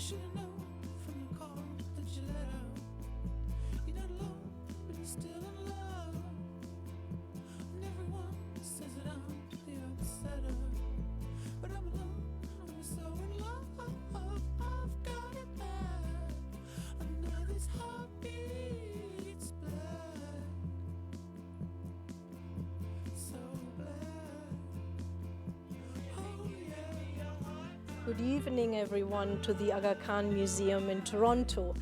should have known from the call that you let out. You're not alone, but you're still in love. And everyone says that I'm the upsetter, but I'm alone, I'm so in love. I've got it bad. I know this heartbeat's black, so black. Oh yeah. Good evening, everyone, to the Aga Khan Museum in Toronto.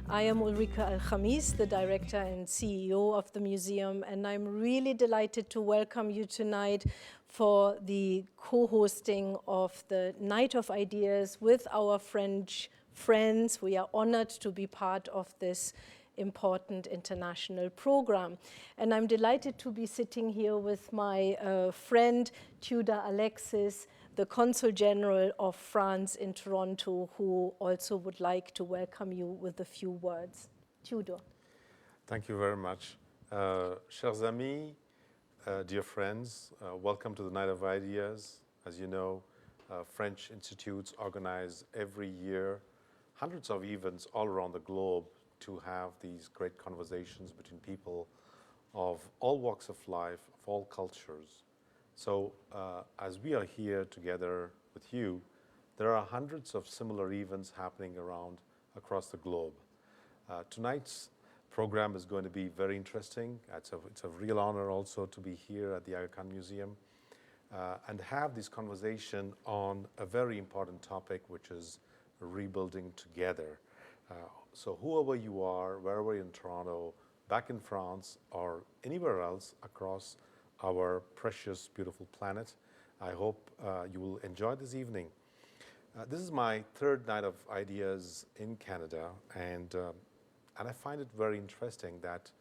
I am Ulrike Al-Khamis, the director and CEO of the museum, and I'm really delighted to welcome you tonight for the co-hosting of the Night of Ideas with our French friends. We are honored to be part of this important international program. And I'm delighted to be sitting here with my friend, Tudor Alexis, the Consul General of France in Toronto, who also would like to welcome you with a few words. Tudor. Thank you very much. Chers amis, dear friends, welcome to the Night of Ideas. As you know, French institutes organize every year hundreds of events all around the globe to have these great conversations between people of all walks of life, of all cultures. So as we are here together with you, there are hundreds of similar events happening around across the globe. Tonight's program is going to be very interesting. It's a real honor also to be here at the Aga Khan Museum and have this conversation on a very important topic, which is rebuilding together. So whoever you are, wherever in Toronto, back in France, or anywhere else across our precious, beautiful planet, I hope you will enjoy this evening. This is my third Night of Ideas in Canada, and I find it very interesting that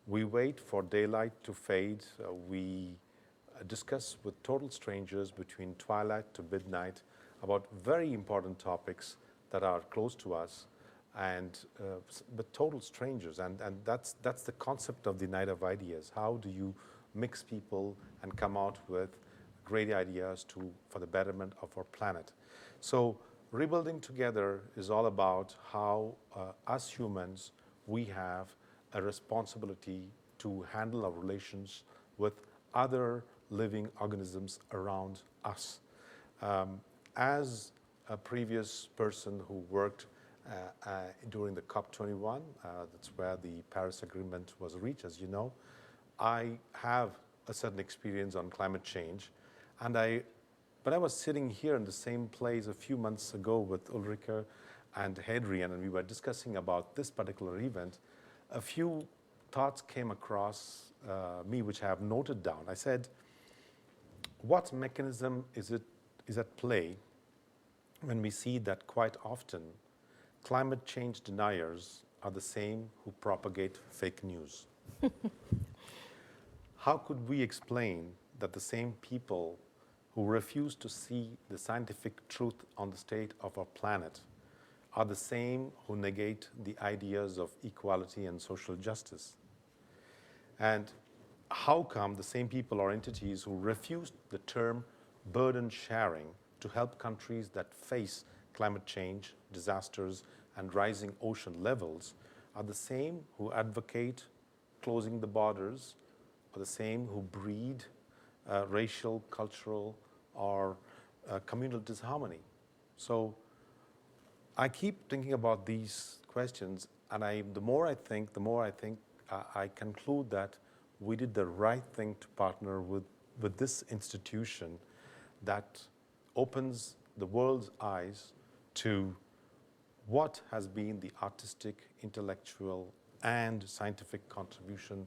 we wait for daylight to fade. We discuss with total strangers between twilight to midnight about very important topics that are close to us, but total strangers. And that's the concept of the Night of Ideas. How do you mix people and come out with great ideas for the betterment of our planet? So rebuilding together is all about how us humans, we have a responsibility to handle our relations with other living organisms around us. As a previous person who worked during the COP21, that's where the Paris Agreement was reached, as you know, I have a certain experience on climate change, but I was sitting here in the same place a few months ago with Ulrike and Hadrian, and we were discussing about this particular event. A few thoughts came across me, which I have noted down. I said, what mechanism is at play when we see that quite often climate change deniers are the same who propagate fake news? How could we explain that the same people who refuse to see the scientific truth on the state of our planet are the same who negate the ideas of equality and social justice? And how come the same people or entities who refuse the term burden sharing to help countries that face climate change, disasters, and rising ocean levels are the same who advocate closing the borders, or the same who breed racial, cultural, or communal disharmony? So I keep thinking about these questions, and the more I think, I conclude that we did the right thing to partner with this institution that opens the world's eyes to what has been the artistic, intellectual, and scientific contribution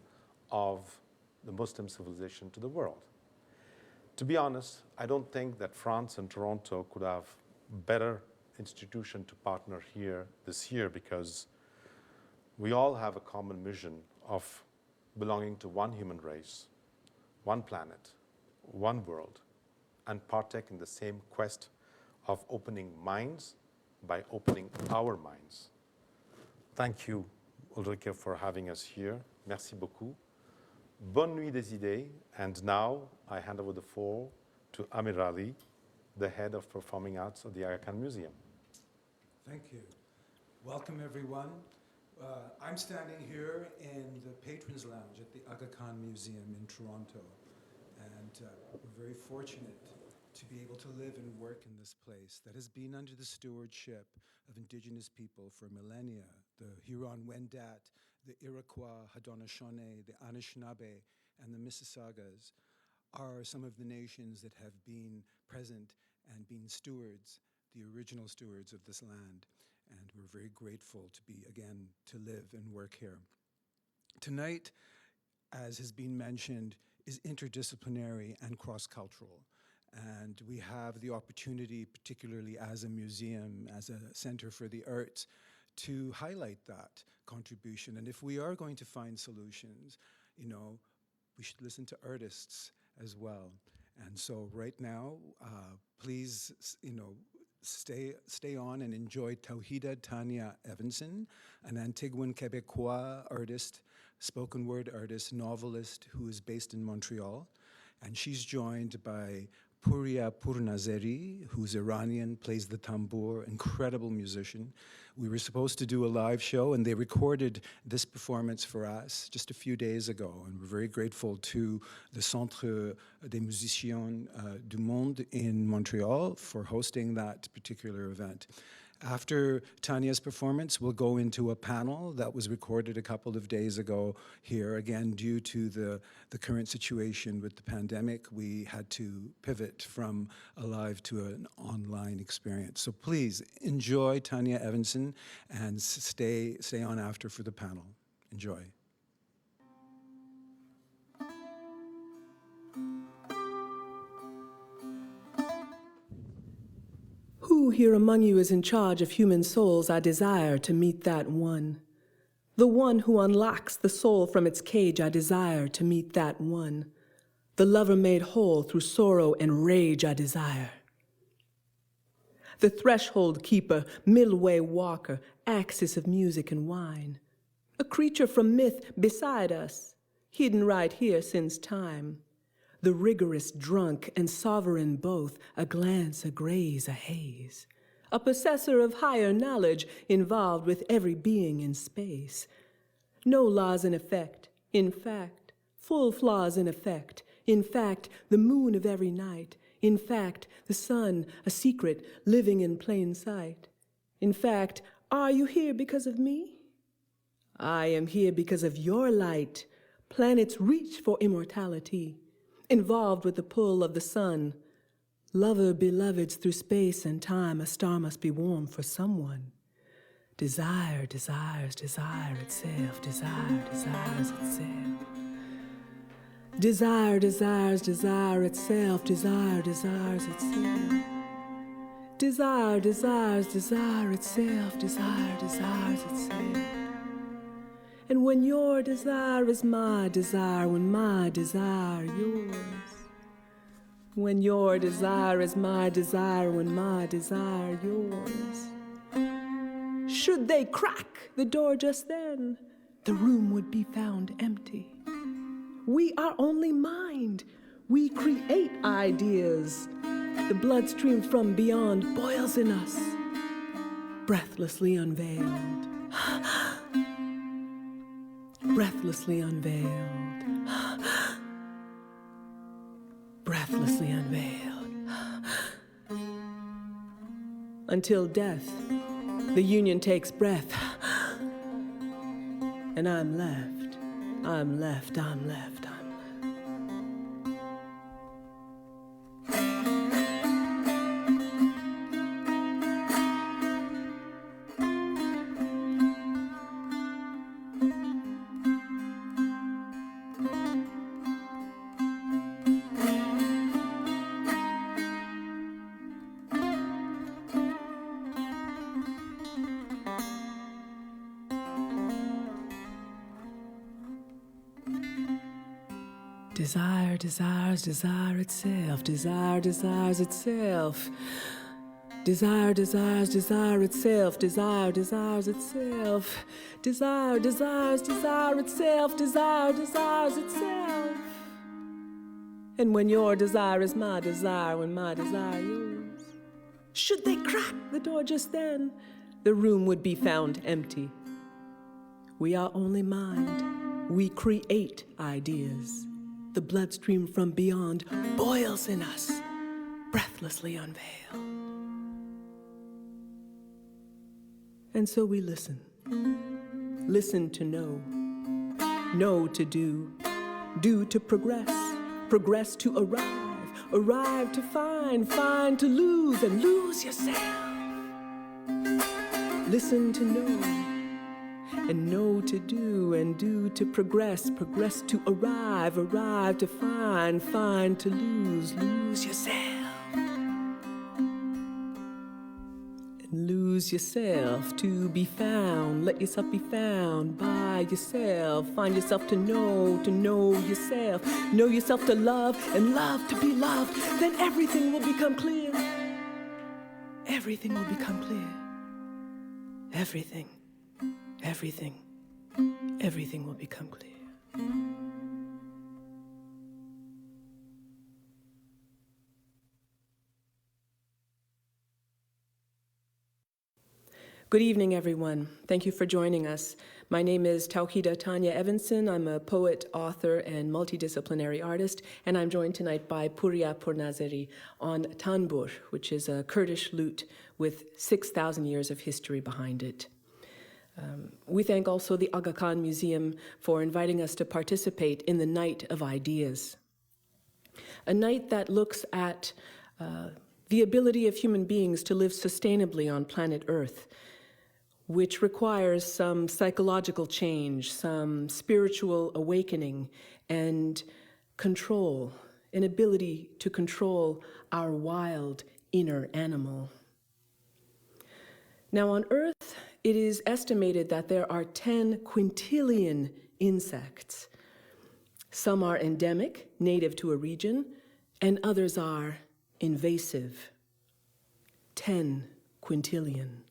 of the Muslim civilization to the world. To be honest, I don't think that France and Toronto could have better institution to partner here this year, because we all have a common mission of belonging to one human race, one planet, one world, and partake in the same quest of opening minds by opening our minds. Thank you, Ulrike, for having us here. Merci beaucoup. Bonne nuit des idées. And now I hand over the floor to Amir Ali, the head of performing arts of the Aga Khan Museum. Thank you. Welcome, everyone. I'm standing here in the Patrons Lounge at the Aga Khan Museum in Toronto. And we're very fortunate to be able to live and work in this place that has been under the stewardship of Indigenous people for millennia. The Huron-Wendat, the Iroquois, Haudenosaunee, the Anishinaabe, and the Mississaugas are some of the nations that have been present and been stewards, the original stewards of this land. And we're very grateful to be, again, to live and work here. Tonight, as has been mentioned, is interdisciplinary and cross-cultural. And we have the opportunity, particularly as a museum, as a center for the arts, to highlight that contribution. And if we are going to find solutions, you know, we should listen to artists as well. And so right now, please, you know, stay on and enjoy Tauhida Tanya Evanson, an Antiguan Quebecois artist, spoken word artist, novelist who is based in Montreal. And she's joined by Puria Purnazeri, who's Iranian, plays the tambour, incredible musician. We were supposed to do a live show, and they recorded this performance for us just a few days ago. And we're very grateful to the Centre des Musiciens du Monde in Montreal for hosting that particular event. After Tanya's performance, we'll go into a panel that was recorded a couple of days ago here. Again, due to the current situation with the pandemic, we had to pivot from a live to an online experience. So please enjoy Tanya Evanson and stay on after for the panel. Enjoy. Who here among you is in charge of human souls? I desire to meet that one. The one who unlocks the soul from its cage, I desire to meet that one. The lover made whole through sorrow and rage, I desire. The threshold keeper, midway walker, axis of music and wine. A creature from myth beside us, hidden right here since time. The rigorous drunk and sovereign both, a glance, a graze, a haze. A possessor of higher knowledge involved with every being in space. No laws in effect, in fact, full flaws in effect. In fact, the moon of every night. In fact, the sun, a secret living in plain sight. In fact, are you here because of me? I am here because of your light. Planets reach for immortality. Involved with the pull of the sun. Lover beloveds through space and time, a star must be warm for someone. Desire desires desire itself, desire desires itself. Desire desires desire itself, desire desires itself. Desire desires desire itself, desire desires itself. And when your desire is my desire, when my desire yours. When your desire is my desire, when my desire yours. Should they crack the door just then, the room would be found empty. We are only mind. We create ideas. The bloodstream from beyond boils in us, breathlessly unveiled. Breathlessly unveiled. Breathlessly unveiled. Until death, the union takes breath. And I'm left, I'm left, I'm left, I'm left. Desire desires desire itself. Desire desires itself. Desire desires desire itself. Desire desires itself. Desire desires desire itself. Desire desires itself. And when your desire is my desire, when my desire yours. Should they crack the door just then, the room would be found empty. We are only mind. We create ideas. The bloodstream from beyond boils in us, breathlessly unveiled. And so we listen. Listen to know to do to progress, progress to arrive, arrive to find, find to lose, and lose yourself. Listen to know, and know to do, and do to progress, progress to arrive, arrive to find, find to lose, lose yourself. And lose yourself to be found, let yourself be found by yourself, find yourself to know yourself to love, and love to be loved, then everything will become clear. Everything will become clear. Everything will become clear. Good evening, everyone. Thank you for joining us. My name is Tauhida Tanya Evanson. I'm a poet, author, and multidisciplinary artist, and I'm joined tonight by Puriya Purnazari on tanbur, which is a Kurdish lute with 6,000 years of history behind it. We thank also the Aga Khan Museum for inviting us to participate in the Night of Ideas, a night that looks at the ability of human beings to live sustainably on planet Earth, which requires some psychological change, some spiritual awakening, and control, an ability to control our wild inner animal. Now on Earth, it is estimated that there are 10 quintillion insects. Some are endemic, native to a region, and others are invasive. 10 quintillion.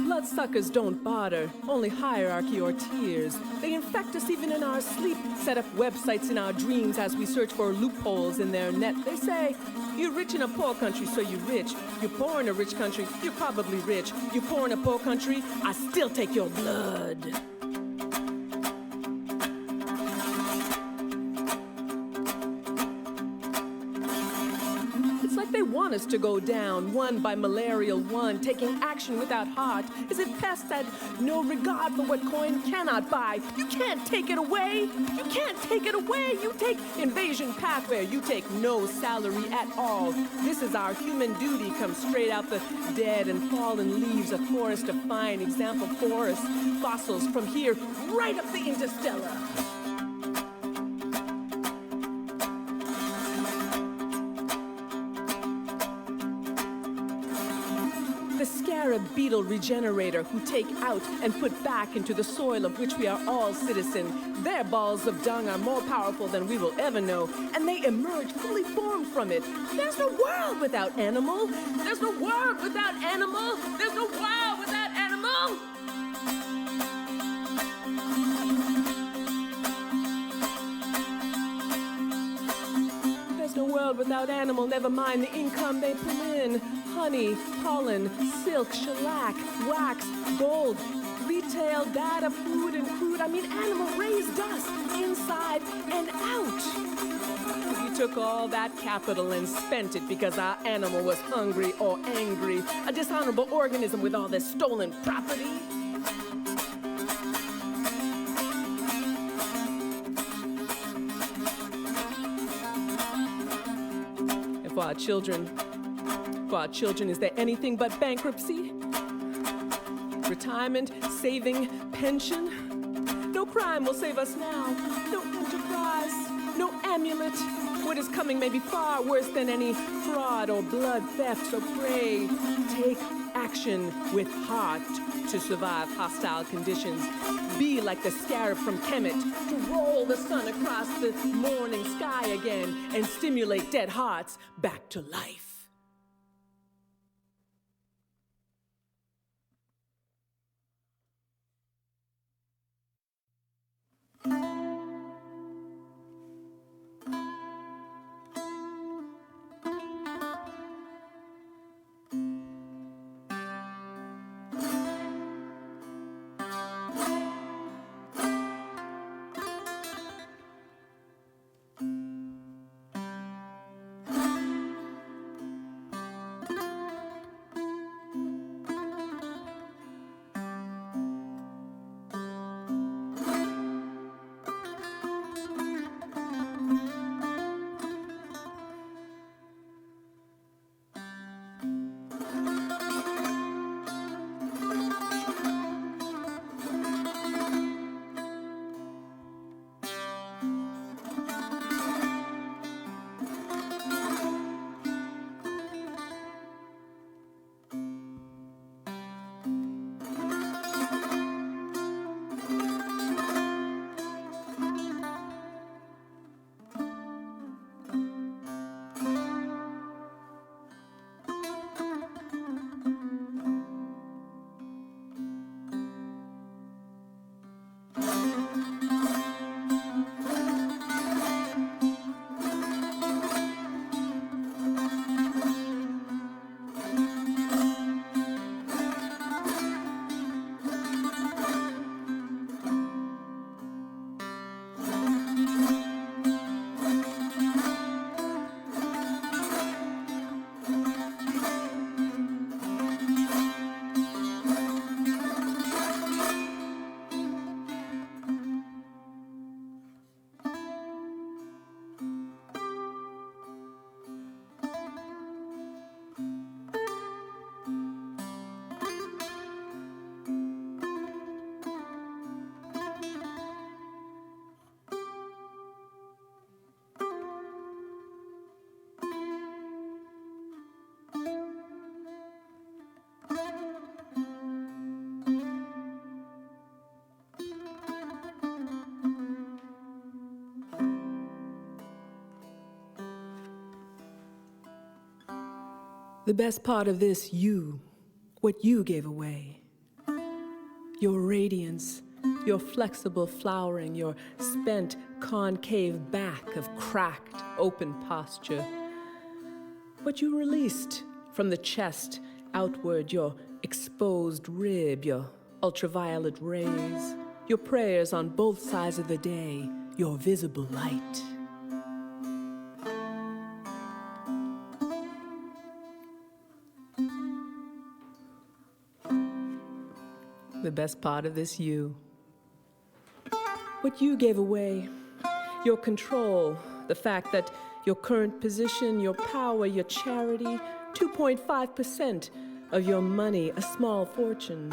Bloodsuckers don't barter, only hierarchy or tears. They infect us even in our sleep, set up websites in our dreams as we search for loopholes in their net. They say, you're rich in a poor country, so you're rich. You're poor in a rich country, you're probably rich. You're poor in a poor country, I still take your blood. They want us to go down, one by malarial one, taking action without heart, as if pests had no regard for what coin cannot buy. You can't take it away. You can't take it away. You take invasion pathway. You take no salary at all. This is our human duty, come straight out the dead and fallen leaves, a forest of fine example forests, fossils from here right up the interstellar. A beetle regenerator who take out and put back into the soil of which we are all citizen. Their balls of dung are more powerful than we will ever know, and they emerge fully formed from it. There's no world without animal. There's no world without animal. There's no world without animal. There's no world without animal, never mind the income they pull in. Honey, pollen, silk, shellac, wax, gold, retail, data, food, and crude. I mean, animal-raised dust, inside and out. We took all that capital and spent it because our animal was hungry or angry, a dishonorable organism with all this stolen property. And for our children, is there anything but bankruptcy? Retirement, saving, pension? No crime will save us now. No enterprise, no amulet. What is coming may be far worse than any fraud or blood theft, so pray, take action with heart to survive hostile conditions. Be like the scarab from Kemet, to roll the sun across the morning sky again and stimulate dead hearts back to life. The best part of this, you, what you gave away. Your radiance, your flexible flowering, your spent concave back of cracked, open posture. What you released from the chest outward, your exposed rib, your ultraviolet rays, your prayers on both sides of the day, your visible light. The best part of this, you. What you gave away, your control, the fact that your current position, your power, your charity, 2.5% of your money, a small fortune,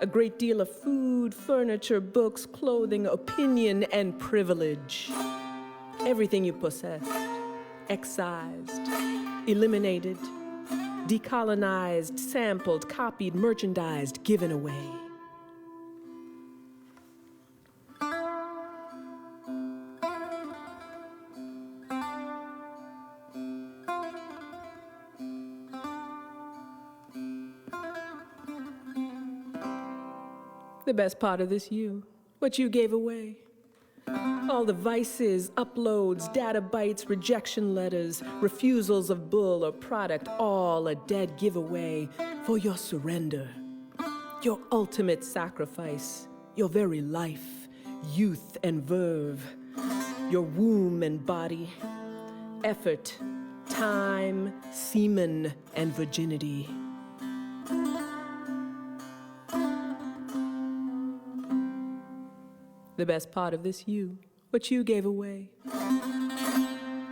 a great deal of food, furniture, books, clothing, opinion, and privilege. Everything you possessed, excised, eliminated, decolonized, sampled, copied, merchandised, given away. The best part of this, you, what you gave away. All the vices, uploads, data bytes, rejection letters, refusals of bull or product, all a dead giveaway for your surrender, your ultimate sacrifice, your very life, youth and verve, your womb and body, effort, time, semen, and virginity. The best part of this, you, what you gave away.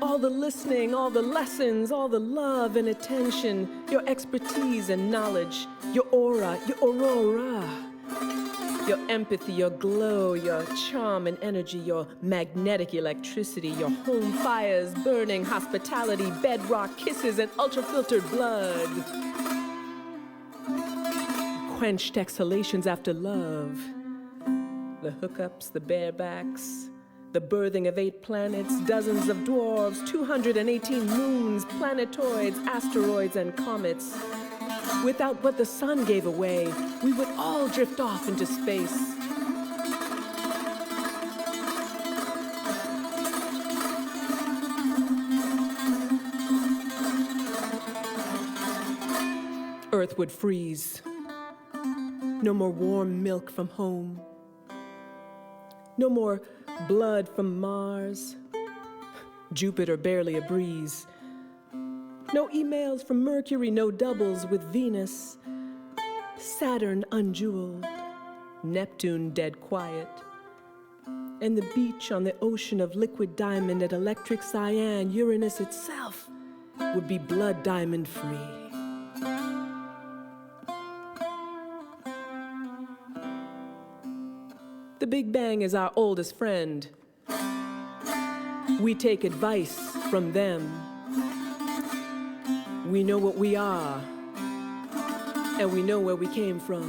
All the listening, all the lessons, all the love and attention, your expertise and knowledge, your aura, your aurora, your empathy, your glow, your charm and energy, your magnetic electricity, your home fires, burning hospitality, bedrock kisses, and ultra-filtered blood. Quenched exhalations after love. The hookups, the barebacks, the birthing of 8 planets, dozens of dwarves, 218 moons, planetoids, asteroids, and comets. Without what the sun gave away, we would all drift off into space. Earth would freeze. No more warm milk from home. No more blood from Mars. Jupiter barely a breeze. No emails from Mercury, no doubles with Venus. Saturn unjeweled. Neptune dead quiet. And the beach on the ocean of liquid diamond at electric cyan, Uranus itself, would be blood diamond free. The Big Bang is our oldest friend. We take advice from them. We know what we are, and we know where we came from.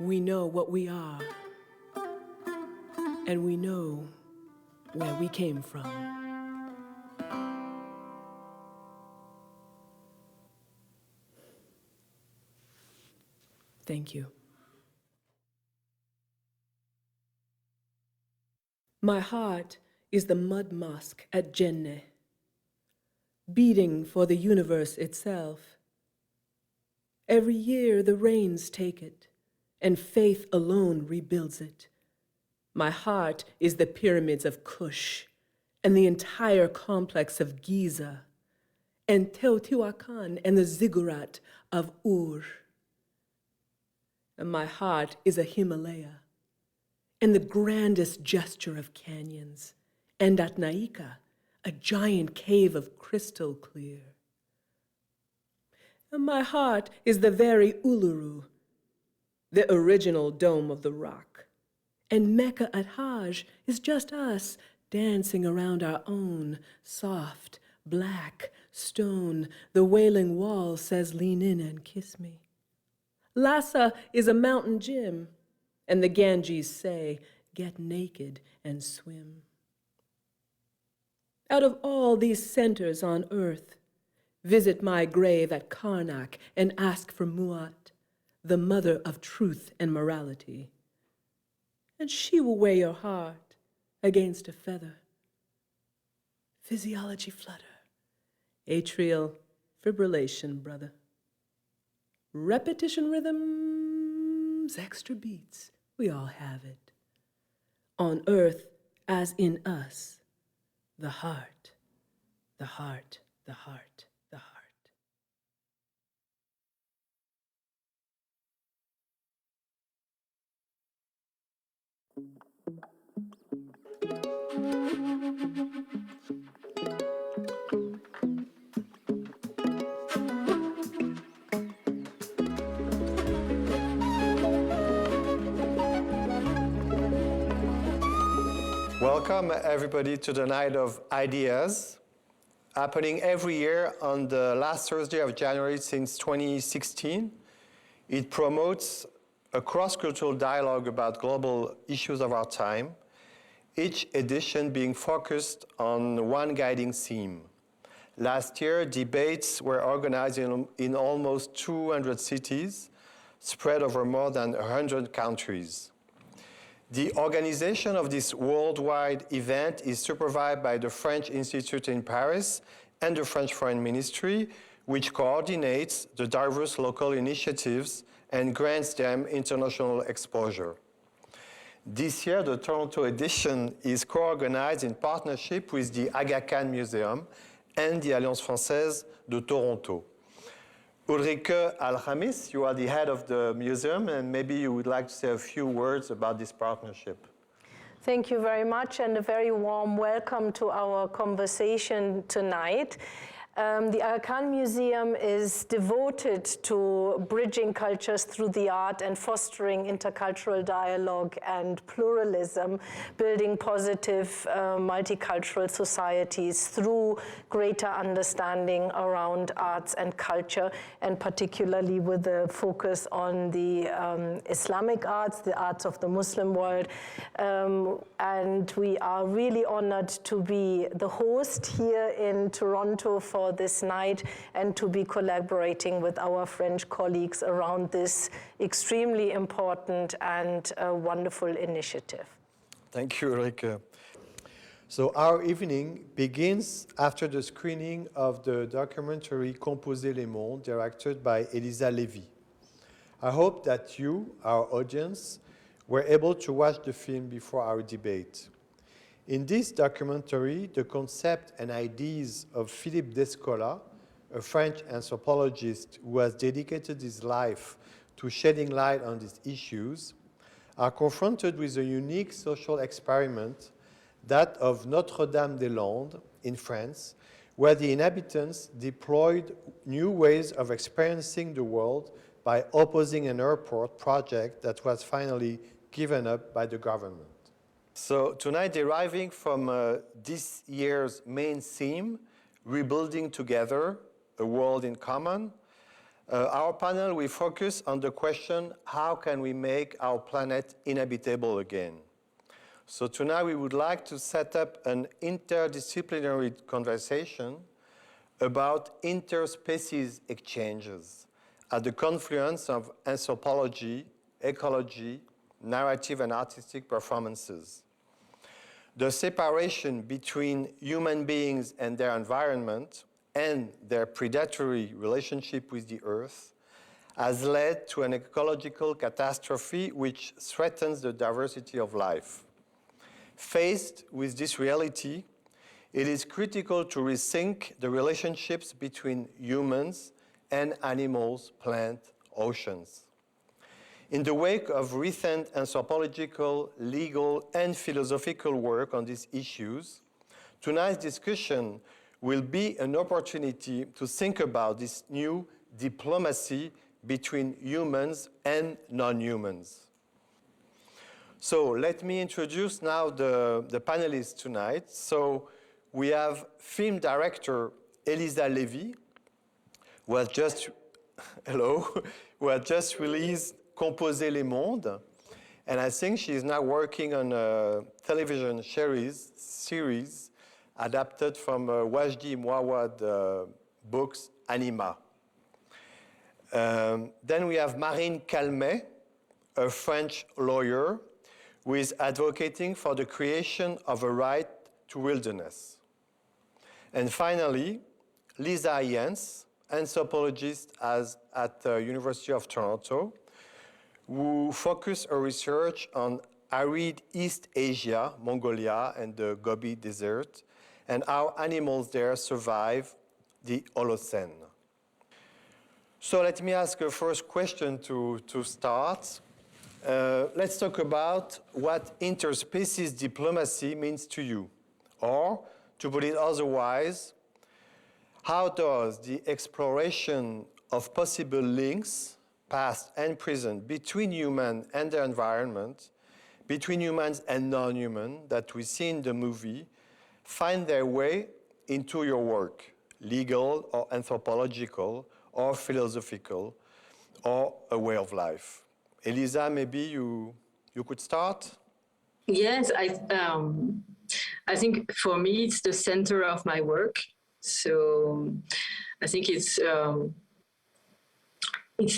We know what we are, and we know where we came from. Thank you. My heart is the mud mosque at Janneh, beating for the universe itself. Every year the rains take it, and faith alone rebuilds it. My heart is the pyramids of Kush, and the entire complex of Giza, and Teotihuacan and the ziggurat of Ur. And my heart is a Himalaya, and the grandest gesture of canyons, and Atnaika, a giant cave of crystal clear. And my heart is the very Uluru, the original dome of the rock. And Mecca at Hajj is just us dancing around our own soft, black stone. The Wailing Wall says, lean in and kiss me. Lhasa is a mountain gym, and the Ganges say, get naked and swim. Out of all these centers on earth, visit my grave at Karnak and ask for Muat, the mother of truth and morality. And she will weigh your heart against a feather. Physiology flutter, atrial fibrillation, brother. Repetition rhythms, extra beats, we all have it. On earth as in us, the heart, the heart, the heart, the heart. Welcome everybody to the Night of Ideas, happening every year on the last Thursday of January since 2016. It promotes a cross-cultural dialogue about global issues of our time, each edition being focused on one guiding theme. Last year, debates were organized in almost 200 cities, spread over more than 100 countries. The organization of this worldwide event is supervised by the French Institute in Paris and the French Foreign Ministry, which coordinates the diverse local initiatives and grants them international exposure. This year, the Toronto edition is co-organized in partnership with the Aga Khan Museum and the Alliance Française de Toronto. Ulrike Alhamis, you are the head of the museum, and maybe you would like to say a few words about this partnership. Thank you very much, and a very warm welcome to our conversation tonight. The Aga Khan Museum is devoted to bridging cultures through the art and fostering intercultural dialogue and pluralism, building positive multicultural societies through greater understanding around arts and culture, and particularly with the focus on the Islamic arts, the arts of the Muslim world. And we are really honored to be the host here in Toronto for this night and to be collaborating with our French colleagues around this extremely important and wonderful initiative. Thank you, Ulrike. So our evening begins after the screening of the documentary Composer les mondes, directed by Elisa Lévy. I hope that you, our audience, were able to watch the film before our debate. In this documentary, the concept and ideas of Philippe Descola, a French anthropologist who has dedicated his life to shedding light on these issues, are confronted with a unique social experiment, that of Notre-Dame-des-Landes in France, where the inhabitants deployed new ways of experiencing the world by opposing an airport project that was finally given up by the government. So tonight, deriving from this year's main theme, Rebuilding Together, a World in Common, our panel will focus on the question, how can we make our planet inhabitable again? So tonight we would like to set up an interdisciplinary conversation about interspecies exchanges at the confluence of anthropology, ecology, narrative and artistic performances. The separation between human beings and their environment and their predatory relationship with the earth has led to an ecological catastrophe which threatens the diversity of life. Faced with this reality, it is critical to rethink the relationships between humans and animals, plants, oceans. In the wake of recent anthropological, legal, and philosophical work on these issues, tonight's discussion will be an opportunity to think about this new diplomacy between humans and non-humans. So let me introduce now the panelists tonight. So we have film director Elisa Lévy, who has just, who has just released Composer les mondes, and I think she is now working on a television series adapted from Wajdi Mouawad books, Anima. Then we have Marine Calmet, a French lawyer who is advocating for the creation of a right to wilderness. And finally, Lisa Jens, anthropologist at the University of Toronto, who focus her research on arid East Asia, Mongolia, and the Gobi Desert, and how animals there survive the Holocene. So let me ask a first question to start. Let's talk about what interspecies diplomacy means to you. Or, to put it otherwise, how does the exploration of possible links, past and present, between human and their environment, between humans and non-human, that we see in the movie, find their way into your work, legal or anthropological or philosophical, or a way of life? Elisa, maybe you could start? Yes, I think for me it's the center of my work. So I think it's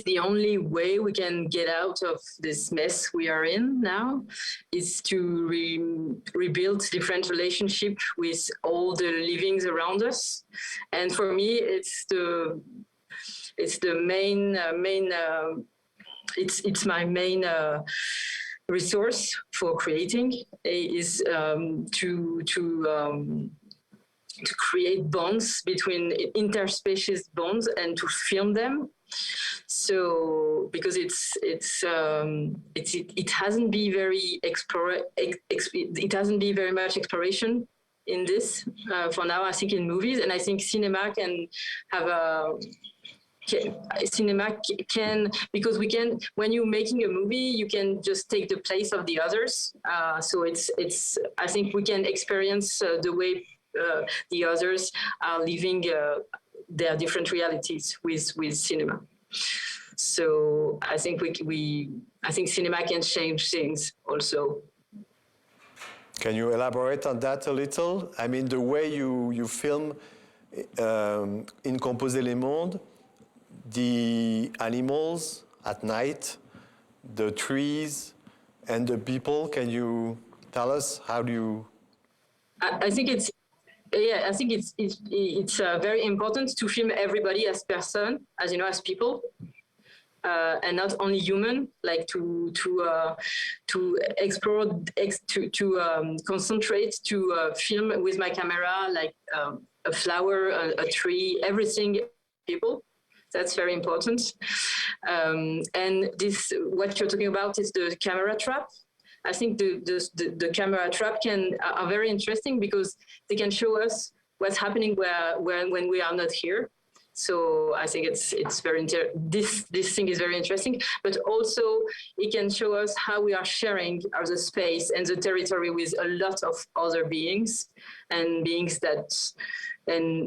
the only way we can get out of this mess we are in now, is to rebuild different relationships with all the livings around us. And for me, it's the main it's my main resource for creating, is to create bonds between interspecies bonds and to film them. So because it hasn't been very much exploration in this for now, I think, in movies. And I think cinema can have a because we can, when you're making a movie, you can just take the place of the others. So it's I think we can experience the way the others are living their different realities with cinema. So I think I think cinema can change things also. Can you elaborate on that a little? I mean, the way you film in Composer les Mondes, the animals at night, the trees, and the people. Can you tell us how do you? I think it's very important to film everybody as person, as you know, as people. And not only human, like to explore, to concentrate, to film with my camera, like a flower, a tree, everything, people. That's very important. And this, what you're talking about is the camera trap. I think the camera trap are very interesting because they can show us what's happening when we are not here. So I think it's very this thing is very interesting, but also it can show us how we are sharing the space and the territory with a lot of other beings and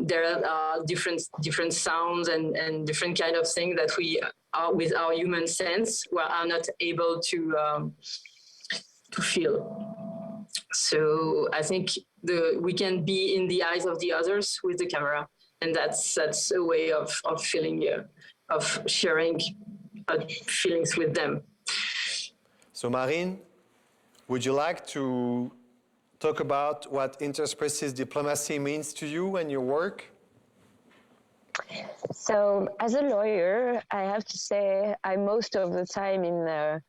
there are different sounds and different kind of things that we are with our human sense we are not able to feel. So I think we can be in the eyes of the others with the camera. And that's a way of feeling, of sharing feelings with them. So Marine, would you like to talk about what interspecies diplomacy means to you and your work? So as a lawyer, I have to say I'm most of the time in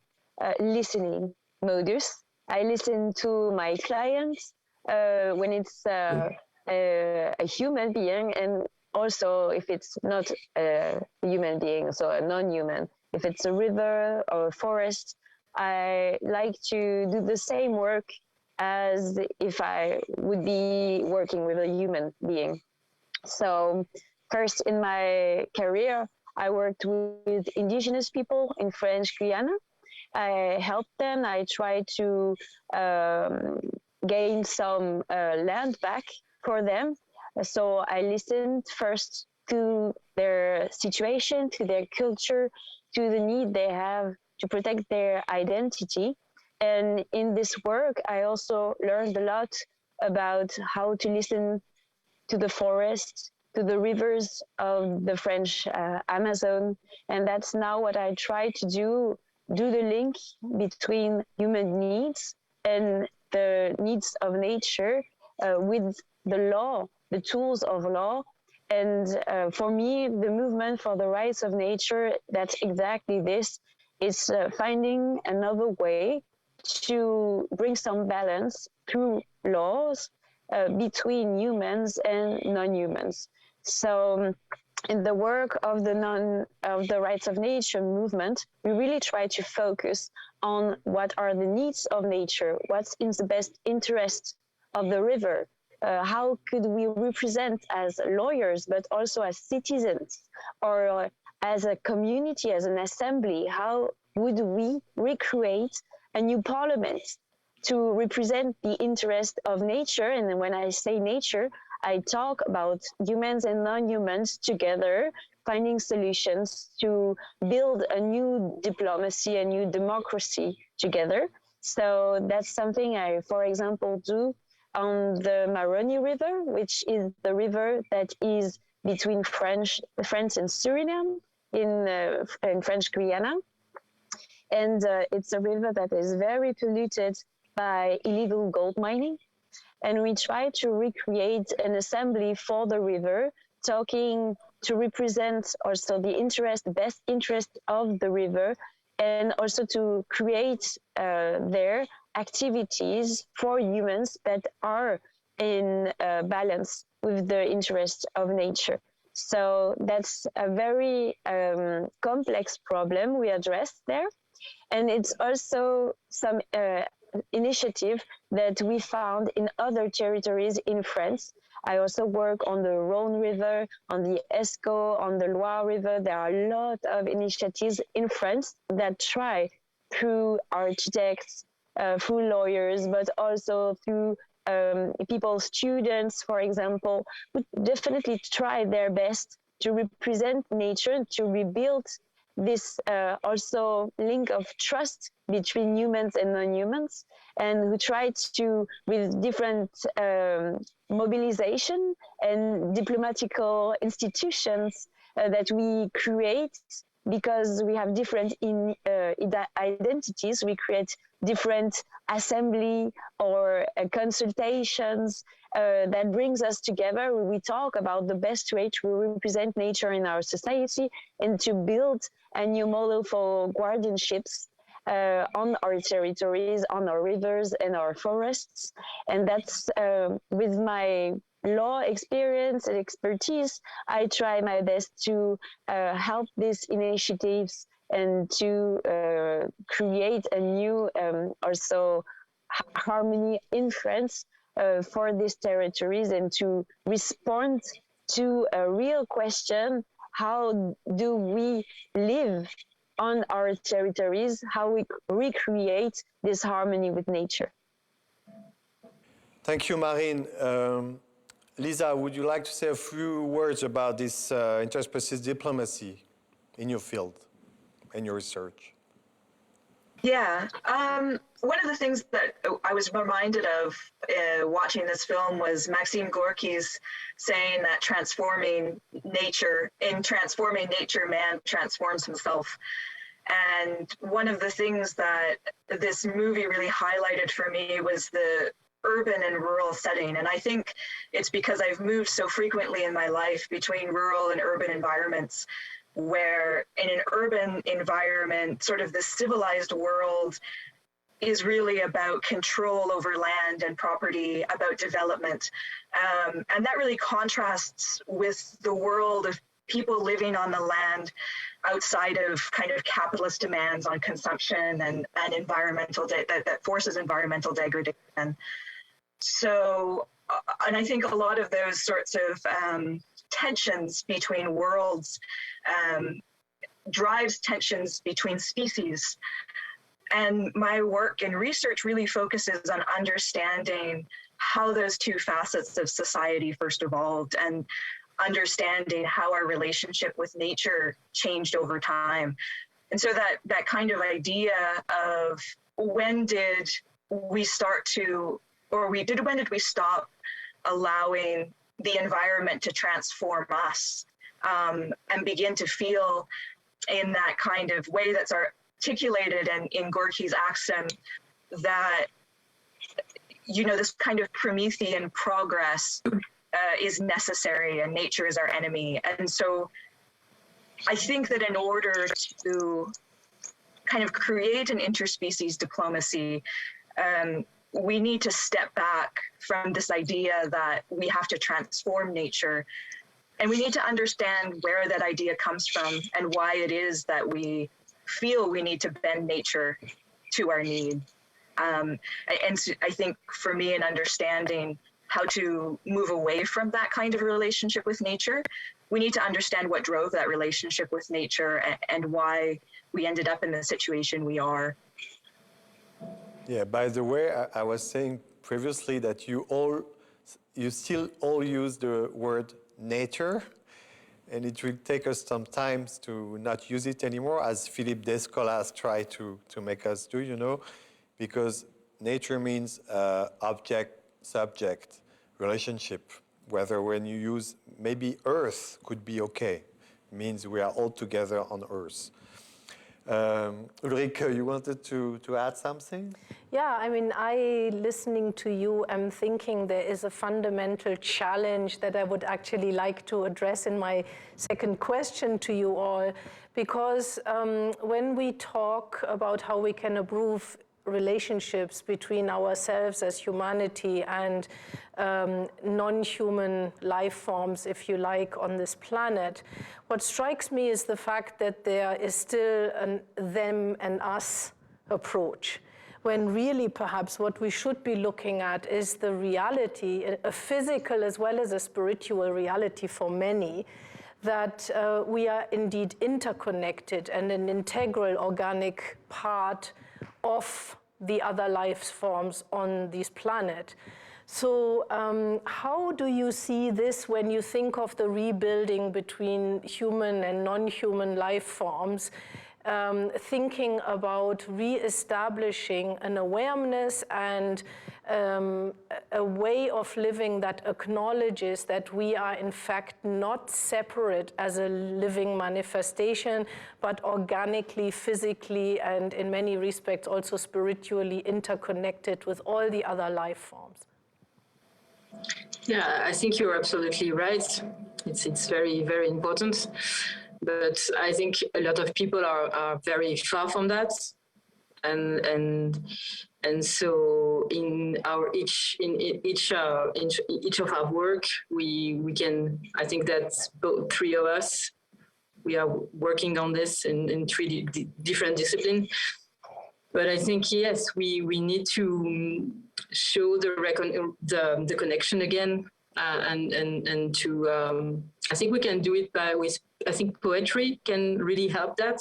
listening modus. I listen to my clients when it's a human being, and also if it's not a human being, so a non-human. If it's a river or a forest, I like to do the same work as if I would be working with a human being. So first in my career, I worked with indigenous people in French Guiana. I helped them. I tried to gain some land back for them. So I listened first to their situation, to their culture, to the need they have to protect their identity. And in this work, I also learned a lot about how to listen to the forest, to the rivers of the French Amazon. And that's now what I try to do the link between human needs and the needs of nature with the law, the tools of law. And for me, the movement for the rights of nature, that's exactly this. It's finding another way to bring some balance through laws between humans and non-humans. So in the work of the rights of nature movement, we really try to focus on what are the needs of nature, what's in the best interest of the river. How could we represent as lawyers, but also as citizens, or as a community, as an assembly? How would we recreate a new parliament to represent the interest of nature? And when I say nature, I talk about humans and non-humans together, finding solutions to build a new diplomacy, a new democracy together. So that's something I, for example, do on the Maroni River, which is the river that is between France and Suriname in French Guiana. And it's a river that is very polluted by illegal gold mining. And we try to recreate an assembly for the river, talking to represent also the best interest of the river, and also to create their activities for humans that are in balance with the interest of nature. So that's a very complex problem we address there. And it's also some initiative that we found in other territories in France. I also work on the Rhône River, on the Escaut, on the Loire River. There are a lot of initiatives in France that try through architects, through lawyers, but also through people, students, for example, who definitely try their best to represent nature, to rebuild this also link of trust between humans and non-humans, and who try to, with different mobilization and diplomatical institutions that we create, because we have different identities, we create different assembly or consultations that brings us together. We talk about the best way to represent nature in our society and to build a new model for guardianships on our territories, on our rivers and our forests. And that's with my law experience and expertise, I try my best to help these initiatives and to create a new also harmony in France for these territories, and to respond to a real question: how do we live on our territories? How we recreate this harmony with nature? Thank you, Marine. Lisa, would you like to say a few words about this interspecies diplomacy in your field and your research? Yeah, one of the things that I was reminded of watching this film was Maxime Gorky's saying that transforming nature, man transforms himself. And one of the things that this movie really highlighted for me was the urban and rural setting. And I think it's because I've moved so frequently in my life between rural and urban environments, where in an urban environment, sort of the civilized world is really about control over land and property, about development. And that really contrasts with the world of people living on the land outside of kind of capitalist demands on consumption and environmental, that forces environmental degradation. So, and I think a lot of those sorts of tensions between worlds drives tensions between species. And my work and research really focuses on understanding how those two facets of society first evolved, and understanding how our relationship with nature changed over time. And so that kind of idea of when did we start to, when did we stop allowing the environment to transform us, and begin to feel in that kind of way that's articulated and in Gorky's axiom that, you know, this kind of Promethean progress is necessary and nature is our enemy. And so I think that in order to kind of create an interspecies diplomacy, we need to step back from this idea that we have to transform nature, and we need to understand where that idea comes from and why it is that we feel we need to bend nature to our need. And so I think for me, in understanding how to move away from that kind of relationship with nature, we need to understand what drove that relationship with nature and why we ended up in the situation we are. Yeah, by the way, I was saying previously that you still all use the word nature, and it will take us some time to not use it anymore, as Philippe Descolas tried to make us do, you know, because nature means object-subject relationship, whether when you use, maybe earth could be okay, means we are all together on earth. Ulrike, you wanted to add something? Yeah, I mean, listening to you, I'm thinking there is a fundamental challenge that I would actually like to address in my second question to you all, because when we talk about how we can improve relationships between ourselves as humanity and non-human life forms, if you like, on this planet, what strikes me is the fact that there is still a them and us approach, when really perhaps what we should be looking at is the reality, a physical as well as a spiritual reality for many, that we are indeed interconnected and an integral organic part of the other life forms on this planet. So how do you see this when you think of the rebuilding between human and non-human life forms, thinking about re-establishing an awareness and a way of living that acknowledges that we are in fact not separate as a living manifestation, but organically, physically, and in many respects also spiritually interconnected with all the other life forms? Yeah, I think you're absolutely right. It's very, very important. But I think a lot of people are very far from that. And so in each of our work, we can, I think that both three of us, we are working on this in three different disciplines. But I think, yes, we need to show the connection again, and to, I think we can do it with, I think poetry can really help that,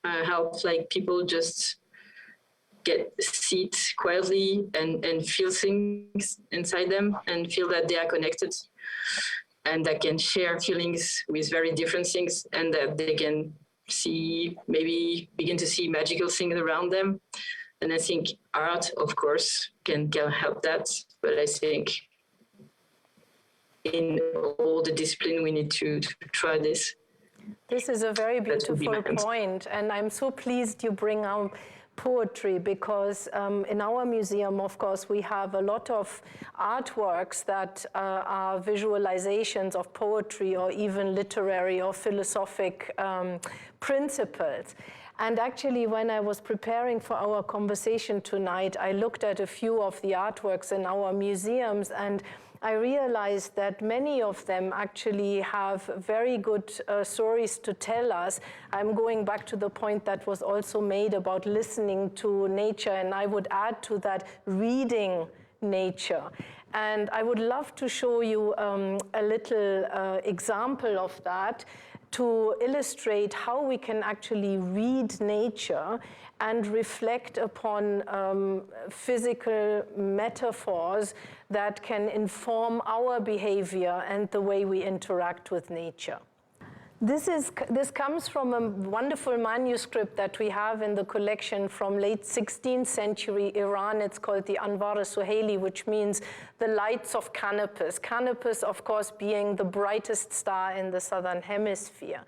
help like people just sit quietly and feel things inside them and feel that they are connected and that can share feelings with very different things and that they can maybe begin to see magical things around them. And I think art, of course, can help that. But I think in all the discipline, we need to try this. This is a very beautiful point, and I'm so pleased you bring out poetry, because in our museum, of course, we have a lot of artworks that are visualizations of poetry or even literary or philosophic principles. And actually, when I was preparing for our conversation tonight, I looked at a few of the artworks in our museums, and I realized that many of them actually have very good stories to tell us. I'm going back to the point that was also made about listening to nature, and I would add to that reading nature. And I would love to show you a little example of that to illustrate how we can actually read nature and reflect upon physical metaphors that can inform our behavior and the way we interact with nature. This comes from a wonderful manuscript that we have in the collection from late 16th century Iran. It's called the Anvar-e-Suhaili, which means the lights of Canopus. Canopus, of course, being the brightest star in the southern hemisphere.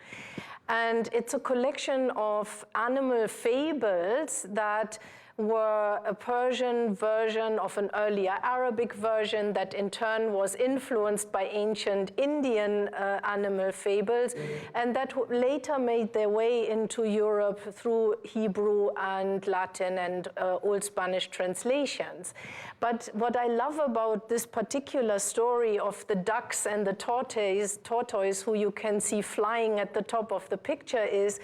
And it's a collection of animal fables that were a Persian version of an earlier Arabic version that in turn was influenced by ancient Indian animal fables, and that later made their way into Europe through Hebrew and Latin and Old Spanish translations. But what I love about this particular story of the ducks and the tortoise who you can see flying at the top of the picture is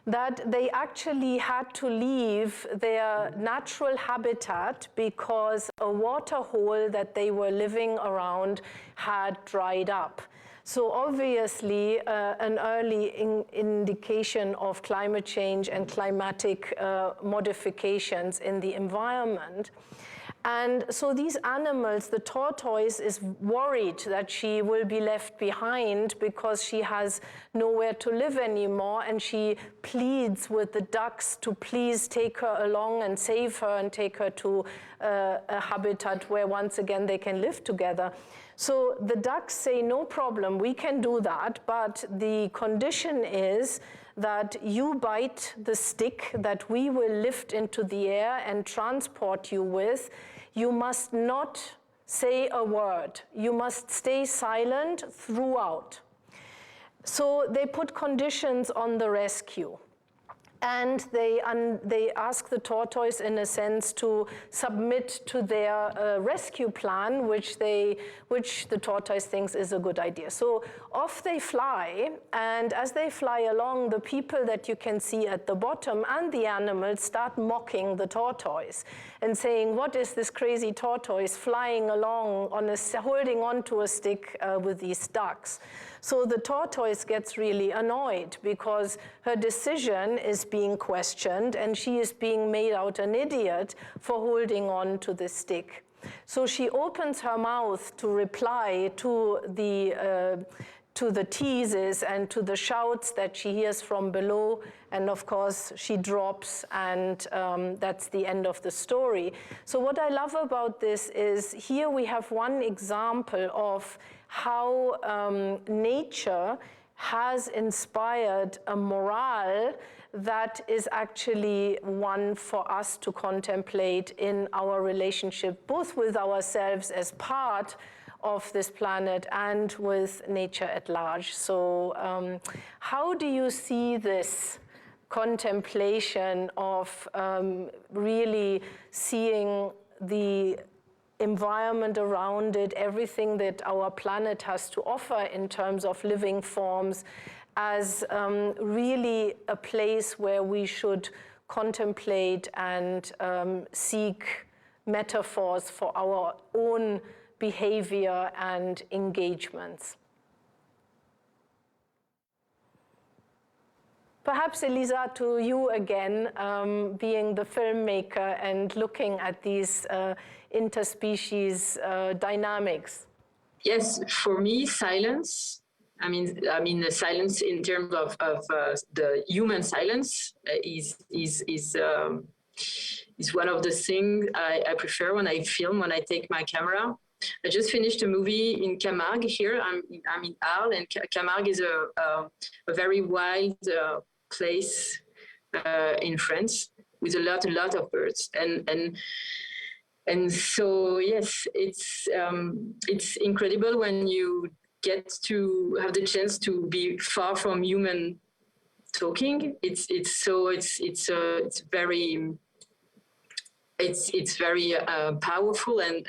that they actually had to leave their natural habitat because a water hole that they were living around had dried up. So obviously, an early indication of climate change and climatic modifications in the environment. And so these animals, the tortoise is worried that she will be left behind because she has nowhere to live anymore, and she pleads with the ducks to please take her along and save her and take her to a habitat where once again they can live together. So the ducks say, no problem, we can do that, but the condition is that you bite the stick that we will lift into the air and transport you with. You must not say a word. You must stay silent throughout. So they put conditions on the rescue. And they ask the tortoise, in a sense, to submit to their rescue plan, which the tortoise thinks is a good idea. So off they fly, and as they fly along, the people that you can see at the bottom and the animals start mocking the tortoise. and saying, what is this crazy tortoise flying along holding onto a stick with these ducks? So the tortoise gets really annoyed because her decision is being questioned and she is being made out an idiot for holding on to the stick. So she opens her mouth to reply to the teases and to the shouts that she hears from below, and of course she drops, and that's the end of the story. So what I love about this is here we have one example of how nature has inspired a morale that is actually one for us to contemplate in our relationship, both with ourselves as part of this planet and with nature at large. So how do you see this contemplation of really seeing the environment around it, everything that our planet has to offer in terms of living forms, as really a place where we should contemplate and seek metaphors for our own behavior and engagements? Perhaps, Elisa, to you again, being the filmmaker and looking at these interspecies dynamics. Yes, for me, silence. I mean, the silence in terms of the human silence is one of the things I prefer when I film, when I take my camera. I just finished a movie in Camargue here. I'm in Arles, and Camargue is a very wild place in France with a lot of birds. And so, yes, it's incredible when you get to have the chance to be far from human talking. It's very powerful, and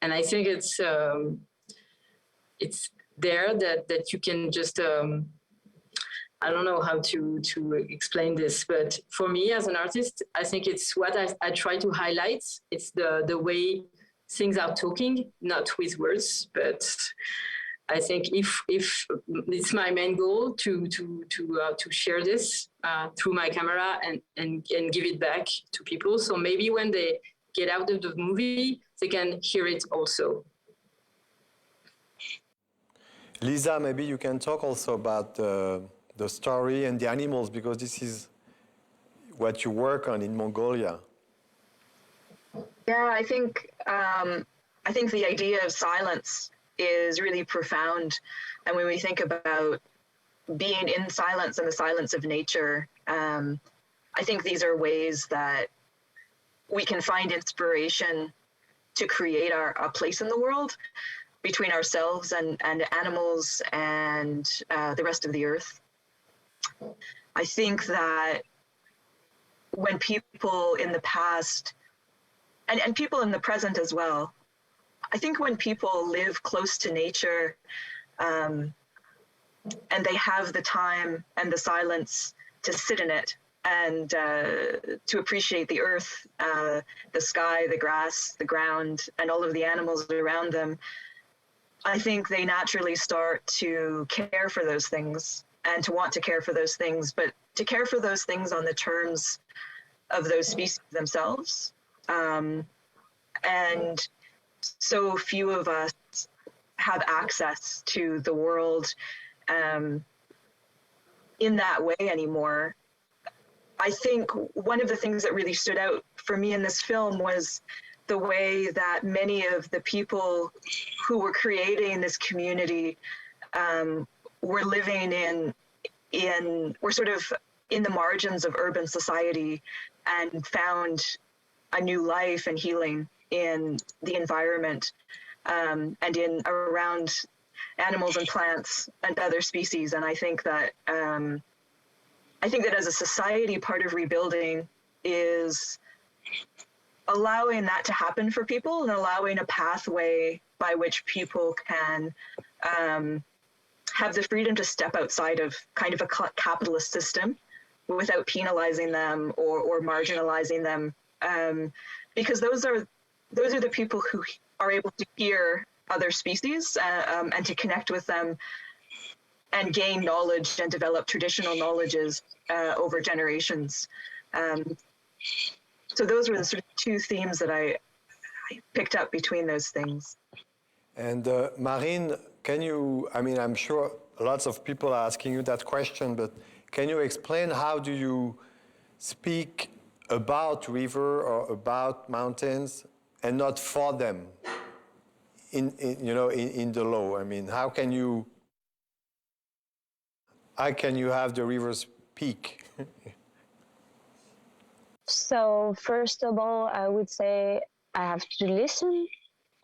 I think it's there that you can just I don't know how to explain this, but for me as an artist, I think it's what I try to highlight. It's the way things are talking, not with words, but I think if it's my main goal to share this through my camera and give it back to people. So maybe when they get out of the movie, they can hear it also. Lisa, maybe you can talk also about the story and the animals, because this is what you work on in Mongolia. Yeah, I think the idea of silence is really profound. And when we think about being in silence and the silence of nature, I think these are ways that we can find inspiration to create a place in the world between ourselves and animals and the rest of the earth. I think that when people in the past, and people in the present as well, I think when people live close to nature and they have the time and the silence to sit in it and to appreciate the earth, the sky, the grass, the ground, and all of the animals around them, I think they naturally start to care for those things and to want to care for those things, but to care for those things on the terms of those species themselves. And so few of us have access to the world in that way anymore. I think one of the things that really stood out for me in this film was the way that many of the people who were creating this community were living were sort of in the margins of urban society and found a new life and healing in the environment and around animals and plants and other species. And I think that as a society, part of rebuilding is allowing that to happen for people and allowing a pathway by which people can have the freedom to step outside of kind of a capitalist system without penalizing them or marginalizing them because those are the people who are able to hear other species and to connect with them and gain knowledge and develop traditional knowledges over generations. So those were the sort of two themes that I picked up between those things. And Marine, can you, I mean, I'm sure lots of people are asking you that question, but can you explain how do you speak about river or about mountains and not for them in the law? I mean, how can you have the river speak? So first of all, I would say I have to listen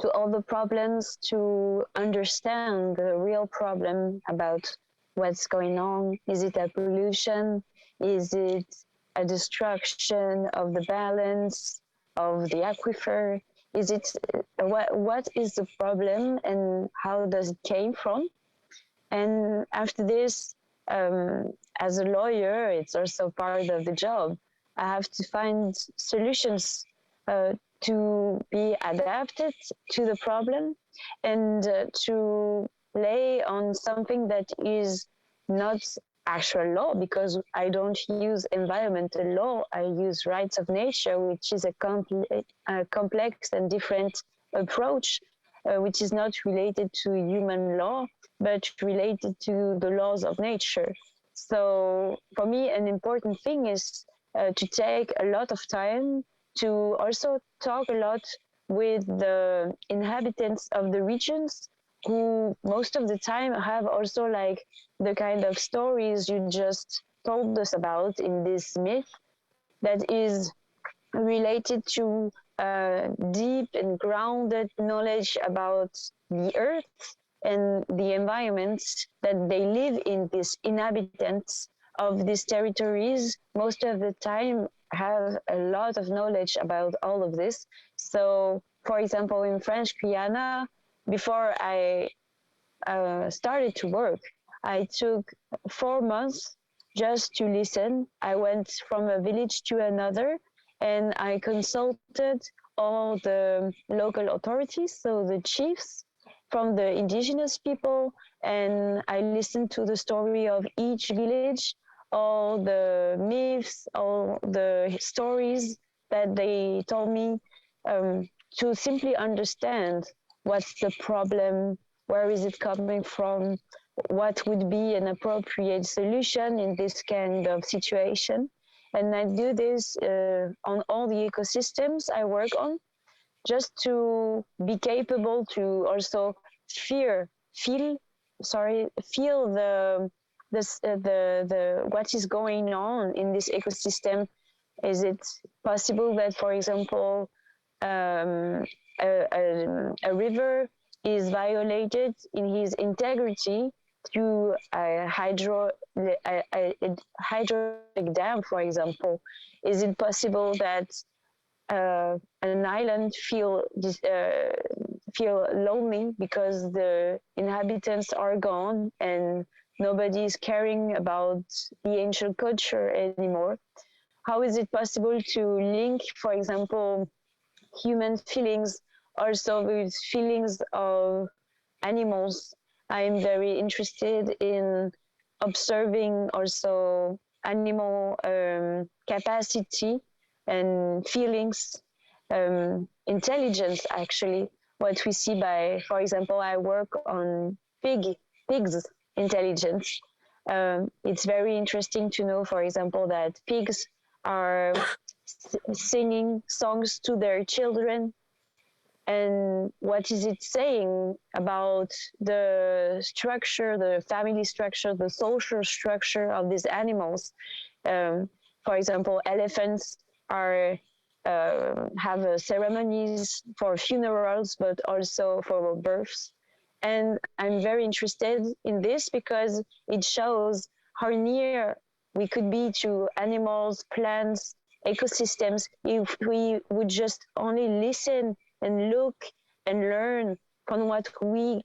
to all the problems to understand the real problem about what's going on. Is it a pollution? Is it a destruction of the balance of the aquifer? Is it what is the problem and how does it came from? And after this, as a lawyer, it's also part of the job. I have to find solutions to be adapted to the problem and to lay on something that is not actual law, because I don't use environmental law. I use rights of nature, which is a complex and different approach, which is not related to human law, but related to the laws of nature. So for me, an important thing is to take a lot of time to also talk a lot with the inhabitants of the regions, who most of the time have also like the kind of stories you just told us about in this myth that is related to deep and grounded knowledge about the earth and the environments that they live in. These inhabitants of these territories most of the time have a lot of knowledge about all of this. So, for example, in French Guiana, before I started to work, I took 4 months just to listen. I went from a village to another and I consulted all the local authorities, so the chiefs from the indigenous people, and I listened to the story of each village, all the myths, all the stories that they told me, to simply understand what's the problem, where is it coming from, what would be an appropriate solution in this kind of situation. And I do this on all the ecosystems I work on, just to be capable to also feel the what is going on in this ecosystem. Is it possible that, for example, a river is violated in his integrity through a hydroelectric dam, for example? Is it possible that an island feel lonely because the inhabitants are gone and nobody is caring about the ancient culture anymore? How is it possible to link, for example, human feelings also with feelings of animals? I'm very interested in observing also animal capacity and feelings, intelligence, actually. What we see by, for example, I work on pigs' intelligence. It's very interesting to know, for example, that pigs are singing songs to their children. And what is it saying about the structure, the family structure, the social structure of these animals? For example, elephants are have ceremonies for funerals, but also for births. And I'm very interested in this because it shows how near we could be to animals, plants, ecosystems if we would just only listen and look and learn from what we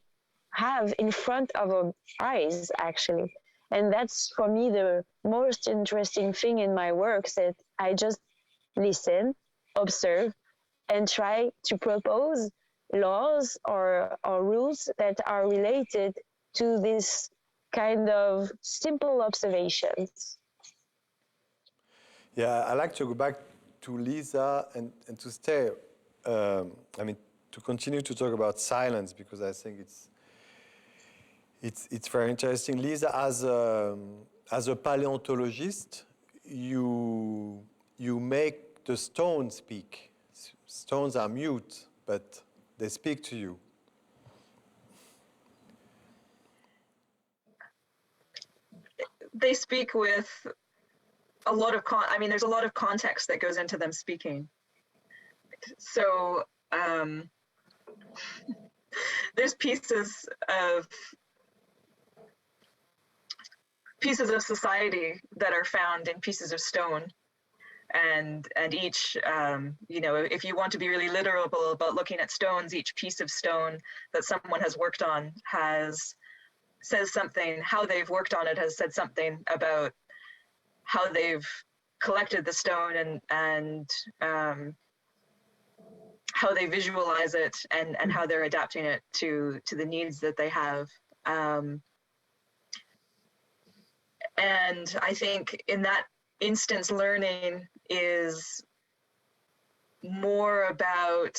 have in front of our eyes, actually. And that's, for me, the most interesting thing in my work, that I just listen observe and try to propose laws or rules that are related to this kind of simple observations. Yeah, I like to go back to Lisa and to stay, to continue to talk about silence, because I think it's very interesting. Lisa, as a paleontologist, you make the stones speak. Stones are mute, but they speak to you. They speak with a lot of there's a lot of context that goes into them speaking. So there's pieces of society that are found in pieces of stone, and each if you want to be really literal about looking at stones, each piece of stone that someone has worked on says something. How they've worked on it has said something about how they've collected the stone and how they visualize it and how they're adapting it to the needs that they have. And I think in that instance, learning is more about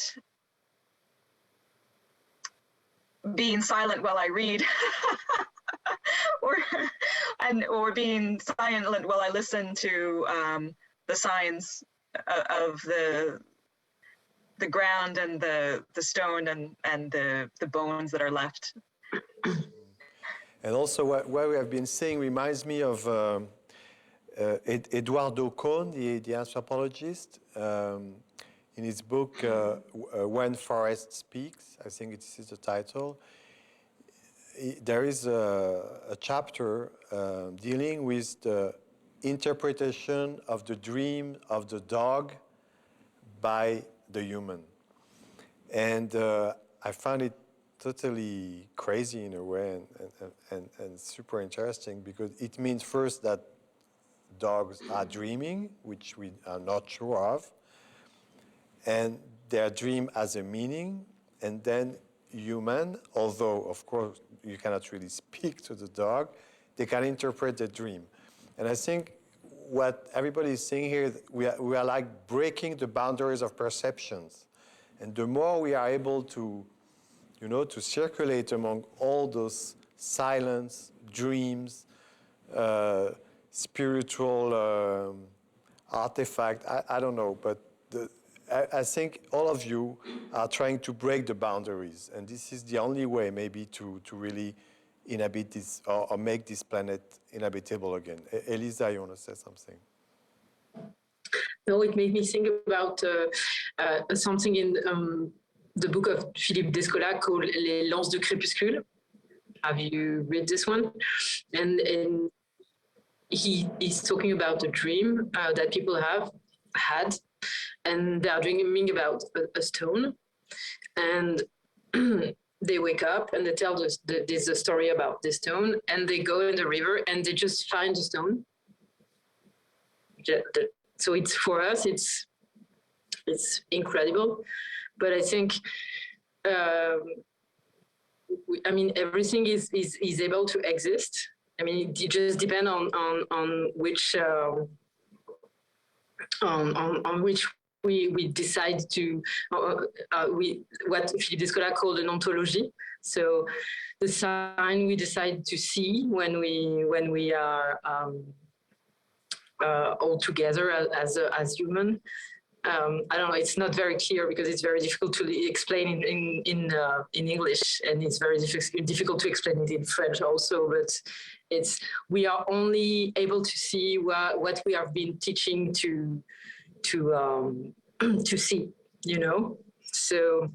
being silent while I read, or being silent while I listen to the signs of the ground and the stone and the bones that are left. And also what we have been seeing reminds me of Eduardo Kohn, the anthropologist, in his book When Forest Speaks. I think this is the title. There is a chapter dealing with the interpretation of the dream of the dog by the human. And I found it totally crazy in a way and super interesting, because it means first that dogs are dreaming, which we are not sure of, and their dream has a meaning, and then human, although of course you cannot really speak to the dog, they can interpret the dream. And I think what everybody is saying here, we are like breaking the boundaries of perceptions. And the more we are able to, to circulate among all those silence, dreams, spiritual artifact, I don't know, but I think all of you are trying to break the boundaries, and this is the only way maybe to really inhabit this or make this planet inhabitable again. Elisa, you want to say something? No, it made me think about something in the book of Philippe Descola called Les Lances de Crépuscule. Have you read this one? And he's talking about a dream that people had, and they are dreaming about a stone, and they wake up and they tell there's a story about this stone, and they go in the river and they just find the stone. So it's, for us, it's incredible, but I think everything is able to exist. I mean, it just depends on which on which we decide to what Philippe Descola called an ontology. So the sign we decide to see when we are all together as human. I don't know. It's not very clear because it's very difficult to explain in English, and it's very difficult to explain it in French also. But we are only able to see what we have been teaching to see. So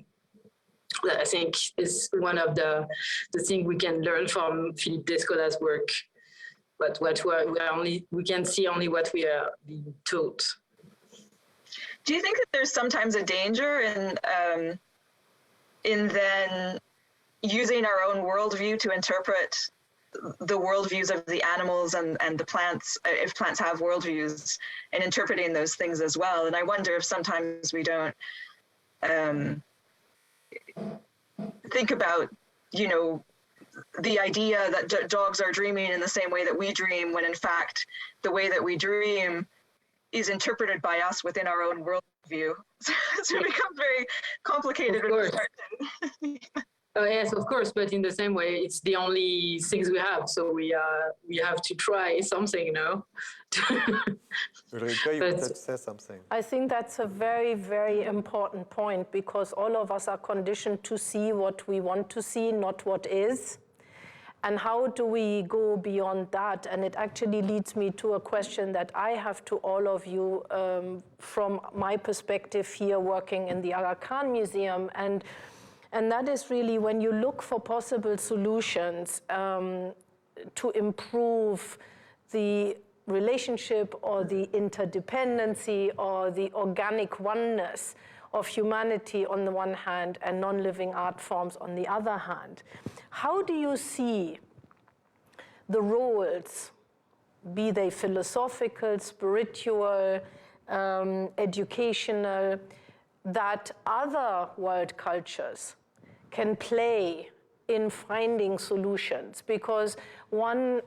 I think it's one of the things we can learn from Philippe Descola's work. But we can see only what we are being taught. Do you think that there's sometimes a danger in then using our own worldview to interpret the worldviews of the animals and the plants, if plants have worldviews, and interpreting those things as well. And I wonder if sometimes we don't think about, you know, the idea that dogs are dreaming in the same way that we dream, when in fact the way that we dream is interpreted by us within our own worldview. So it becomes very complicated. Of course. Oh, yes, of course, but in the same way, it's the only things we have, so we have to try something, you know. Ulrika, you wanted to say something. I think that's a very, very important point, because all of us are conditioned to see what we want to see, not what is. And how do we go beyond that? And it actually leads me to a question that I have to all of you from my perspective here working in the Aga Khan Museum. And that is really, when you look for possible solutions to improve the relationship or the interdependency or the organic oneness of humanity on the one hand and non-living art forms on the other hand, how do you see the roles, be they philosophical, spiritual, educational, that other world cultures can play in finding solutions? Because one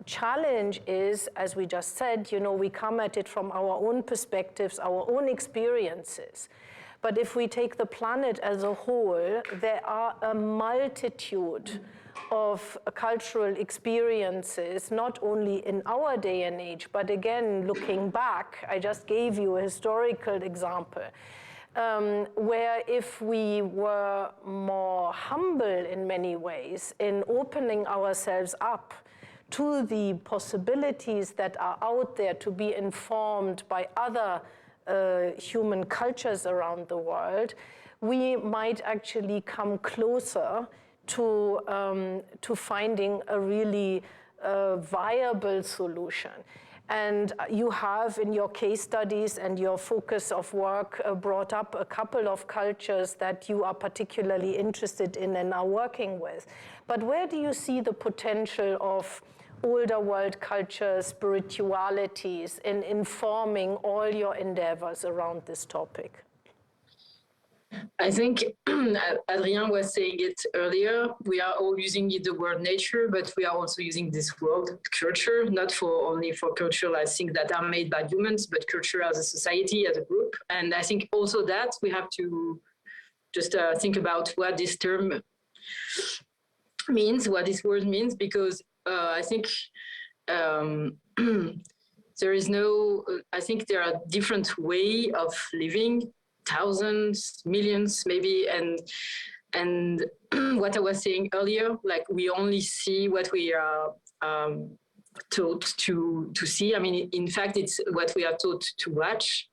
challenge is, as we just said, you know, we come at it from our own perspectives, our own experiences. But if we take the planet as a whole, there are a multitude of cultural experiences, not only in our day and age, but again, looking back, I just gave you a historical example, where if we were more humble in many ways in opening ourselves up to the possibilities that are out there to be informed by other human cultures around the world, we might actually come closer to finding a really viable solution. And you have in your case studies and your focus of work brought up a couple of cultures that you are particularly interested in and are working with. But where do you see the potential of older world cultures, spiritualities in informing all your endeavors around this topic? I think Adrien was saying it earlier, we are all using the word nature, but we are also using this word culture, not for only for cultural things that are made by humans, but culture as a society, as a group. And I think also that we have to just think about what this term means, what this word means, because I think there is no, I think there are different ways of living, thousands, millions maybe, and what I was saying earlier, like we only see what we are taught to see. I mean, in fact, it's what we are taught to watch.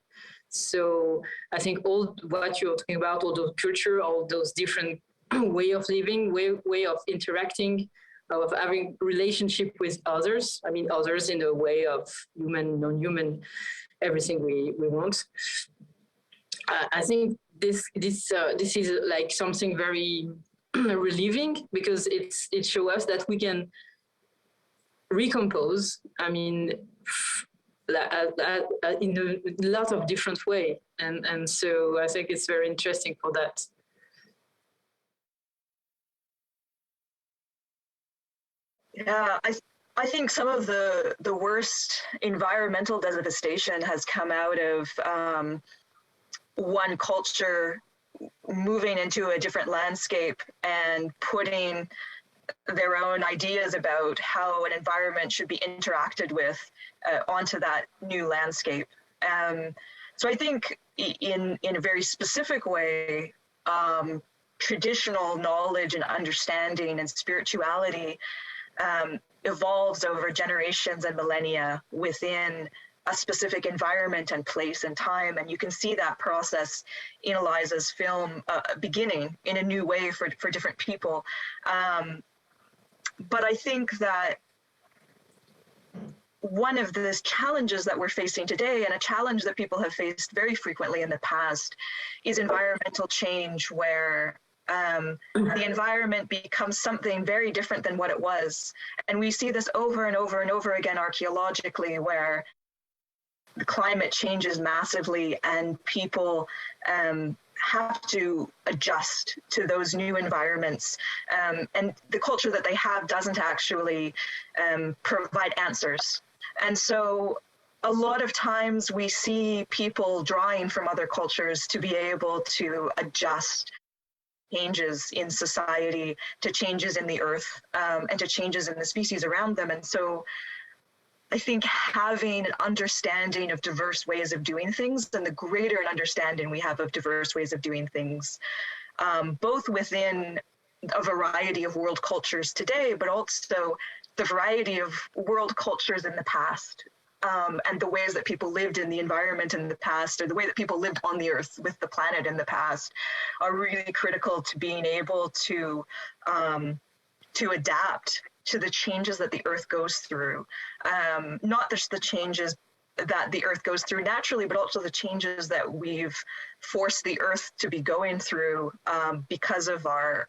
So I think all what you're talking about, all those culture, all those different way of living, way of interacting, of having relationship with others. I mean, others in a way of human, non-human, everything we want. I think this is like something very relieving, because it shows us that we can recompose. I mean, in a lot of different ways, and so I think it's very interesting for that. Yeah, I think some of the worst environmental devastation has come out of one culture moving into a different landscape and putting their own ideas about how an environment should be interacted with onto that new landscape. So I think in a very specific way, traditional knowledge and understanding and spirituality evolves over generations and millennia within a specific environment and place and time. And you can see that process in Eliza's film beginning in a new way for different people. But I think that one of the challenges that we're facing today, and a challenge that people have faced very frequently in the past, is environmental change, where the environment becomes something very different than what it was. And we see this over and over and over again archaeologically, where the climate changes massively and people have to adjust to those new environments. And the culture that they have doesn't actually provide answers. And so a lot of times we see people drawing from other cultures to be able to adjust changes in society, to changes in the earth, and to changes in the species around them. And so I think having an understanding of diverse ways of doing things, and the greater an understanding we have of diverse ways of doing things, both within a variety of world cultures today, but also the variety of world cultures in the past, and the ways that people lived in the environment in the past, or the way that people lived on the earth with the planet in the past, are really critical to being able to adapt to the changes that the earth goes through. Not just the changes that the earth goes through naturally, but also the changes that we've forced the earth to be going through because of our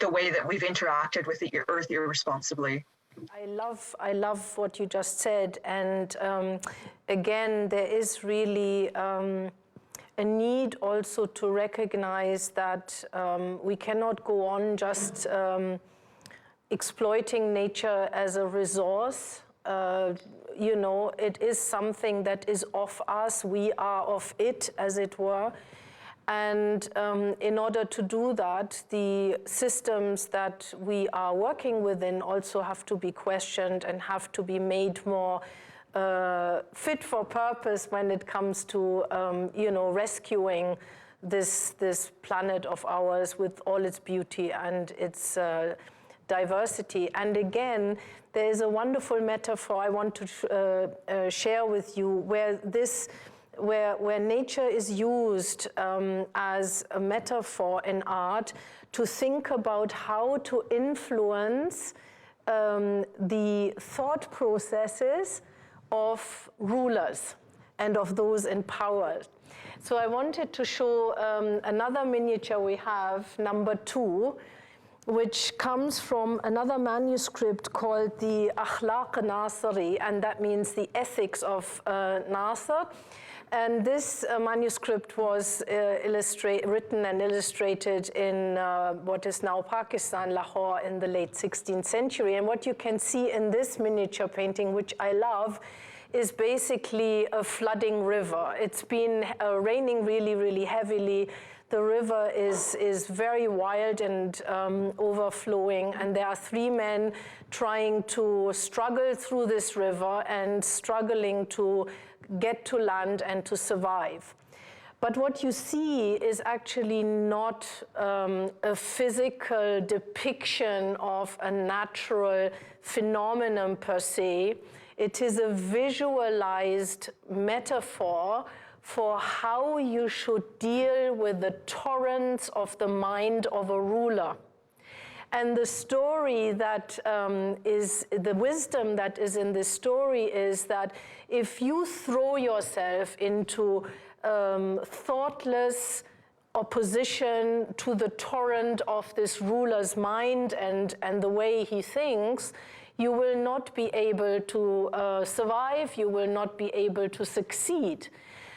the way that we've interacted with the earth irresponsibly. I love what you just said, and again, there is really a need also to recognize that we cannot go on just exploiting nature as a resource. You know, it is something that is of us, we are of it, as it were. And in order to do that, the systems that we are working within also have to be questioned and have to be made more fit for purpose when it comes to, you know, rescuing this planet of ours with all its beauty and its diversity. And again, there is a wonderful metaphor I want to share with you, where nature is used as a metaphor in art to think about how to influence the thought processes of rulers and of those in power. So I wanted to show another miniature we have, number 2, which comes from another manuscript called the Akhlaq Nasri, and that means the ethics of Nasr. And this manuscript was written and illustrated in what is now Pakistan, Lahore, in the late 16th century. And what you can see in this miniature painting, which I love, is basically a flooding river. It's been raining really, really heavily. The river is very wild and overflowing, and there are 3 men trying to struggle through this river and struggling to get to land and to survive. But what you see is actually not a physical depiction of a natural phenomenon per se. It is a visualized metaphor for how you should deal with the torrents of the mind of a ruler. And the story that is, the wisdom that is in this story is that if you throw yourself into thoughtless opposition to the torrent of this ruler's mind and the way he thinks, you will not be able to survive, you will not be able to succeed.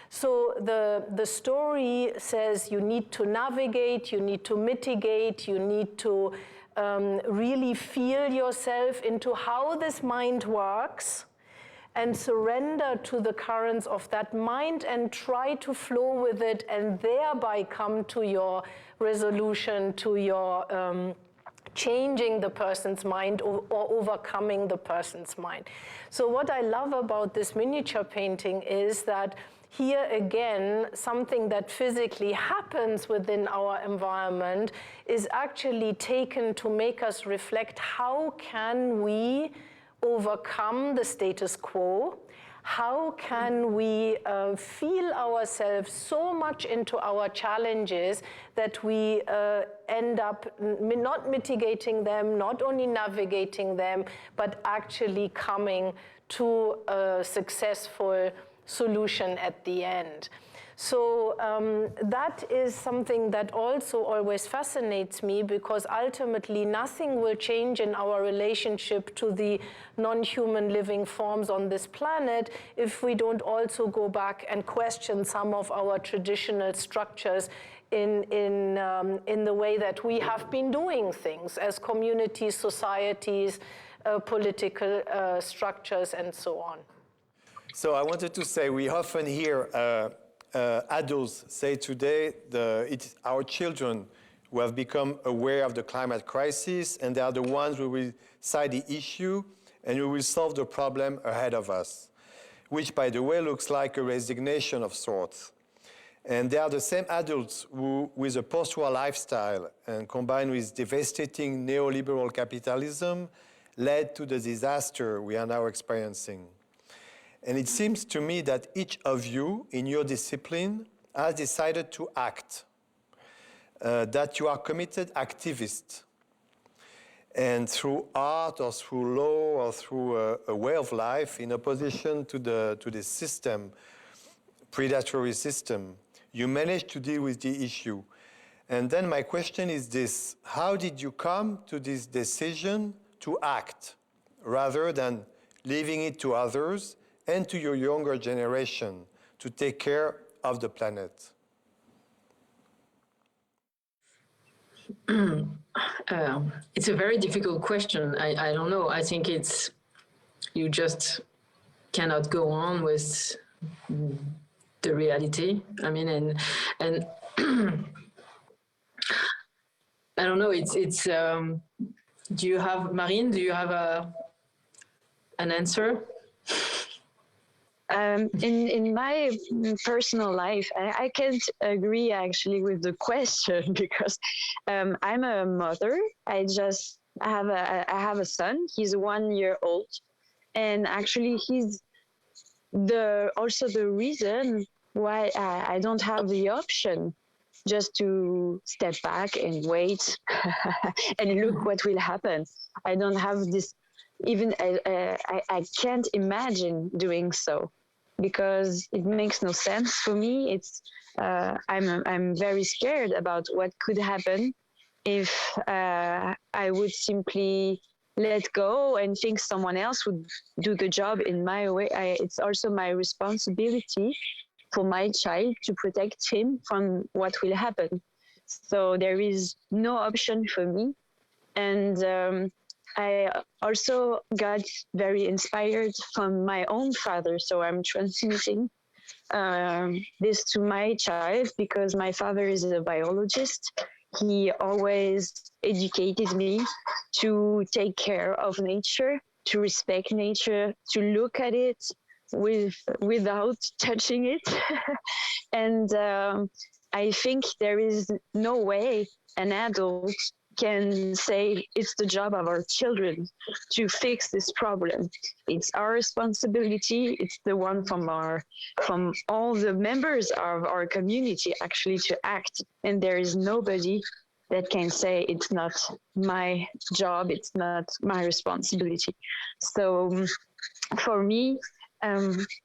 So the story says you need to navigate, you need to mitigate, you need to really feel yourself into how this mind works and surrender to the currents of that mind and try to flow with it and thereby come to your resolution, to your changing the person's mind or overcoming the person's mind. So what I love about this miniature painting is that here again, something that physically happens within our environment is actually taken to make us reflect, how can we overcome the status quo? How can we feel ourselves so much into our challenges that we end up not mitigating them, not only navigating them, but actually coming to a successful solution at the end. So that is something that also always fascinates me, because ultimately nothing will change in our relationship to the non-human living forms on this planet if we don't also go back and question some of our traditional structures in the way that we have been doing things as communities, societies, political structures, and so on. So I wanted to say, we often hear adults say today, it's our children who have become aware of the climate crisis, and they are the ones who will cite the issue and who will solve the problem ahead of us, which, by the way, looks like a resignation of sorts. And they are the same adults who, with a post-war lifestyle and combined with devastating neoliberal capitalism, led to the disaster we are now experiencing. And it seems to me that each of you in your discipline has decided to act, that you are committed activists. And through art or through law or through a way of life in opposition to the system, predatory system, you managed to deal with the issue. And then my question is this: how did you come to this decision to act rather than leaving it to others and to your younger generation to take care of the planet? It's a very difficult question. I don't know. I think you just cannot go on with the reality. I mean, and I don't know. It's. Do you have, Marine? Do you have an answer? In my personal life, I can't agree actually with the question because I'm a mother. I have a son. He's 1 year old, and actually he's also the reason why I don't have the option just to step back and wait and look what will happen. I don't have this. Even I can't imagine doing so, because it makes no sense for me. It's I'm very scared about what could happen if I would simply let go and think someone else would do the job in my way. It's also my responsibility for my child to protect him from what will happen. So there is no option for me. And I also got very inspired from my own father. So I'm transmitting this to my child because my father is a biologist. He always educated me to take care of nature, to respect nature, to look at it without touching it. And I think there is no way an adult can say it's the job of our children to fix this problem. It's our responsibility. It's the one from all the members of our community actually to act. And there is nobody that can say it's not my job, it's not my responsibility. So for me,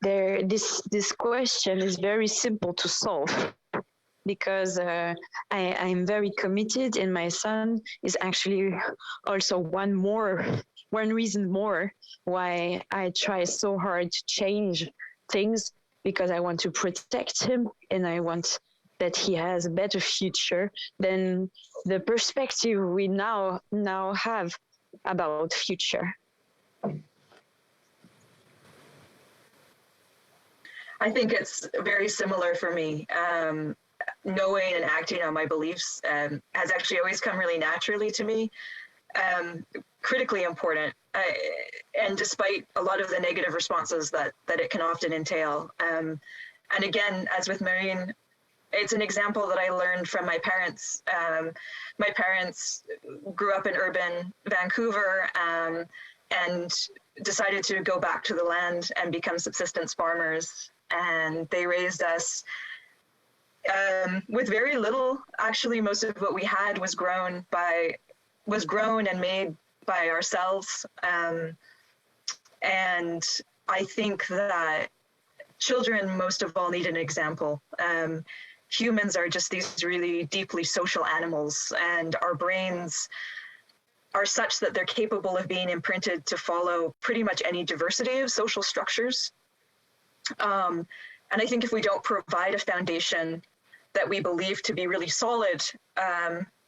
this question is very simple to solve, because I'm very committed, and my son is actually also one reason more why I try so hard to change things, because I want to protect him and I want that he has a better future than the perspective we now have about future. I think it's very similar for me. Knowing and acting on my beliefs has actually always come really naturally to me. Critically important, and despite a lot of the negative responses that it can often entail. And again, as with Marine, it's an example that I learned from my parents. My parents grew up in urban Vancouver and decided to go back to the land and become subsistence farmers. And they raised us with very little. Actually, most of what we had was grown and made by ourselves. And I think that children, most of all, need an example. Humans are just these really deeply social animals, and our brains are such that they're capable of being imprinted to follow pretty much any diversity of social structures. And I think if we don't provide a foundation that we believe to be really solid,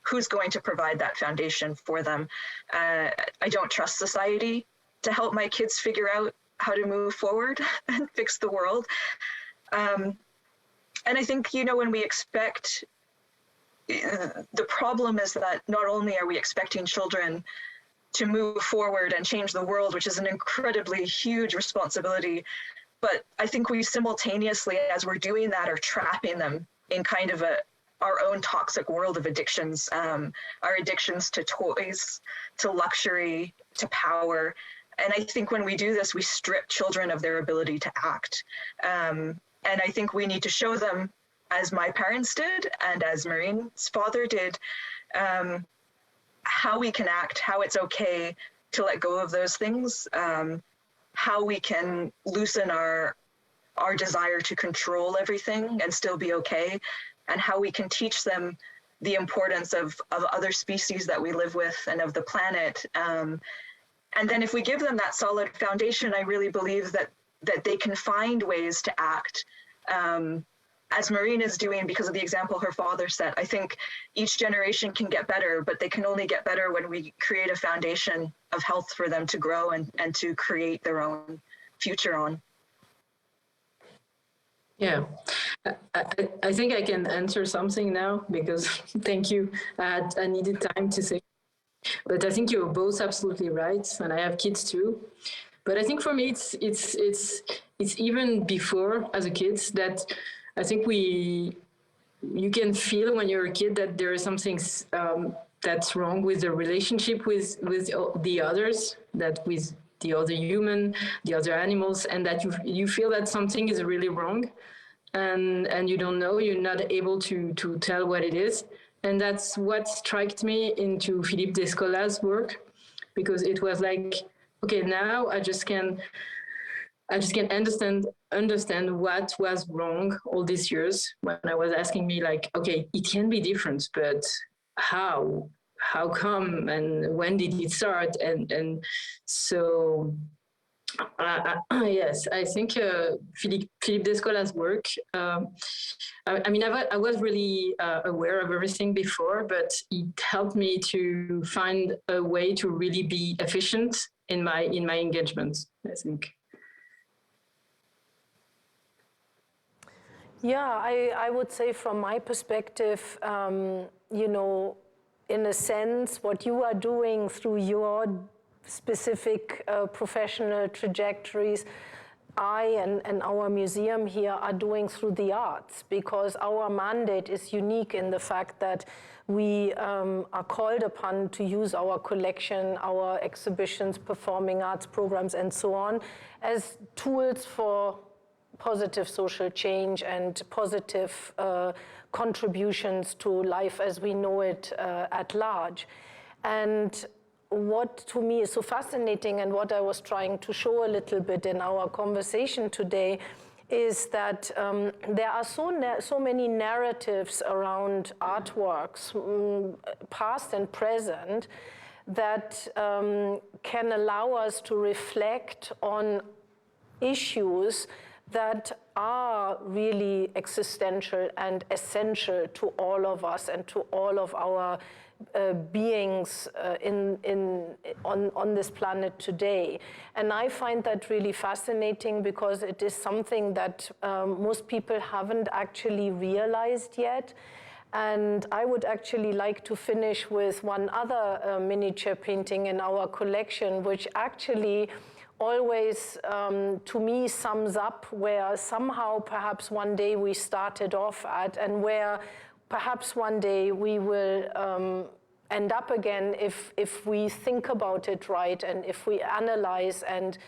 who's going to provide that foundation for them? I don't trust society to help my kids figure out how to move forward and fix the world. And I think, you know, when we expect, the problem is that not only are we expecting children to move forward and change the world, which is an incredibly huge responsibility, but I think we simultaneously, as we're doing that, are trapping them in kind of our own toxic world of addictions, our addictions to toys, to luxury, to power. And I think when we do this, we strip children of their ability to act. And I think we need to show them, as my parents did and as Marine's father did, how we can act, how it's okay to let go of those things, how we can loosen our desire to control everything and still be okay, and how we can teach them the importance of other species that we live with and of the planet. And then if we give them that solid foundation, I really believe that they can find ways to act, as Marine is doing because of the example her father set. I think each generation can get better, but they can only get better when we create a foundation of health for them to grow and to create their own future on. Yeah, I think I can answer something now because thank you. I needed time to say, but I think you're both absolutely right, and I have kids too. But I think for me, it's even before as a kid that I think you can feel when you're a kid that there is something that's wrong with the relationship with the others, that with the other human, the other animals, and that you feel that something is really wrong, and you don't know, you're not able to tell what it is. And that's what struck me into Philippe Descolas' work, because it was like, okay, now I just can understand what was wrong all these years, when I was asking me like, okay, it can be different, but how come, and when did it start? And so yes, I think Philippe Descolas' work, I mean, I was really aware of everything before, but it helped me to find a way to really be efficient in my engagements, I think. Yeah, I would say from my perspective, you know, in a sense, what you are doing through your specific professional trajectories, I and our museum here are doing through the arts, because our mandate is unique in the fact that we are called upon to use our collection, our exhibitions, performing arts programs, and so on, as tools for positive social change and positive contributions to life as we know it at large. And what to me is so fascinating, and what I was trying to show a little bit in our conversation today, is that there are so many narratives around artworks, past and present, that can allow us to reflect on issues that are really existential and essential to all of us and to all of our beings on this planet today. And I find that really fascinating, because it is something that most people haven't actually realized yet. And I would actually like to finish with one other miniature painting in our collection, which actually always, to me, sums up where somehow perhaps one day we started off at, and where perhaps one day we will end up again if we think about it right, and if we analyze and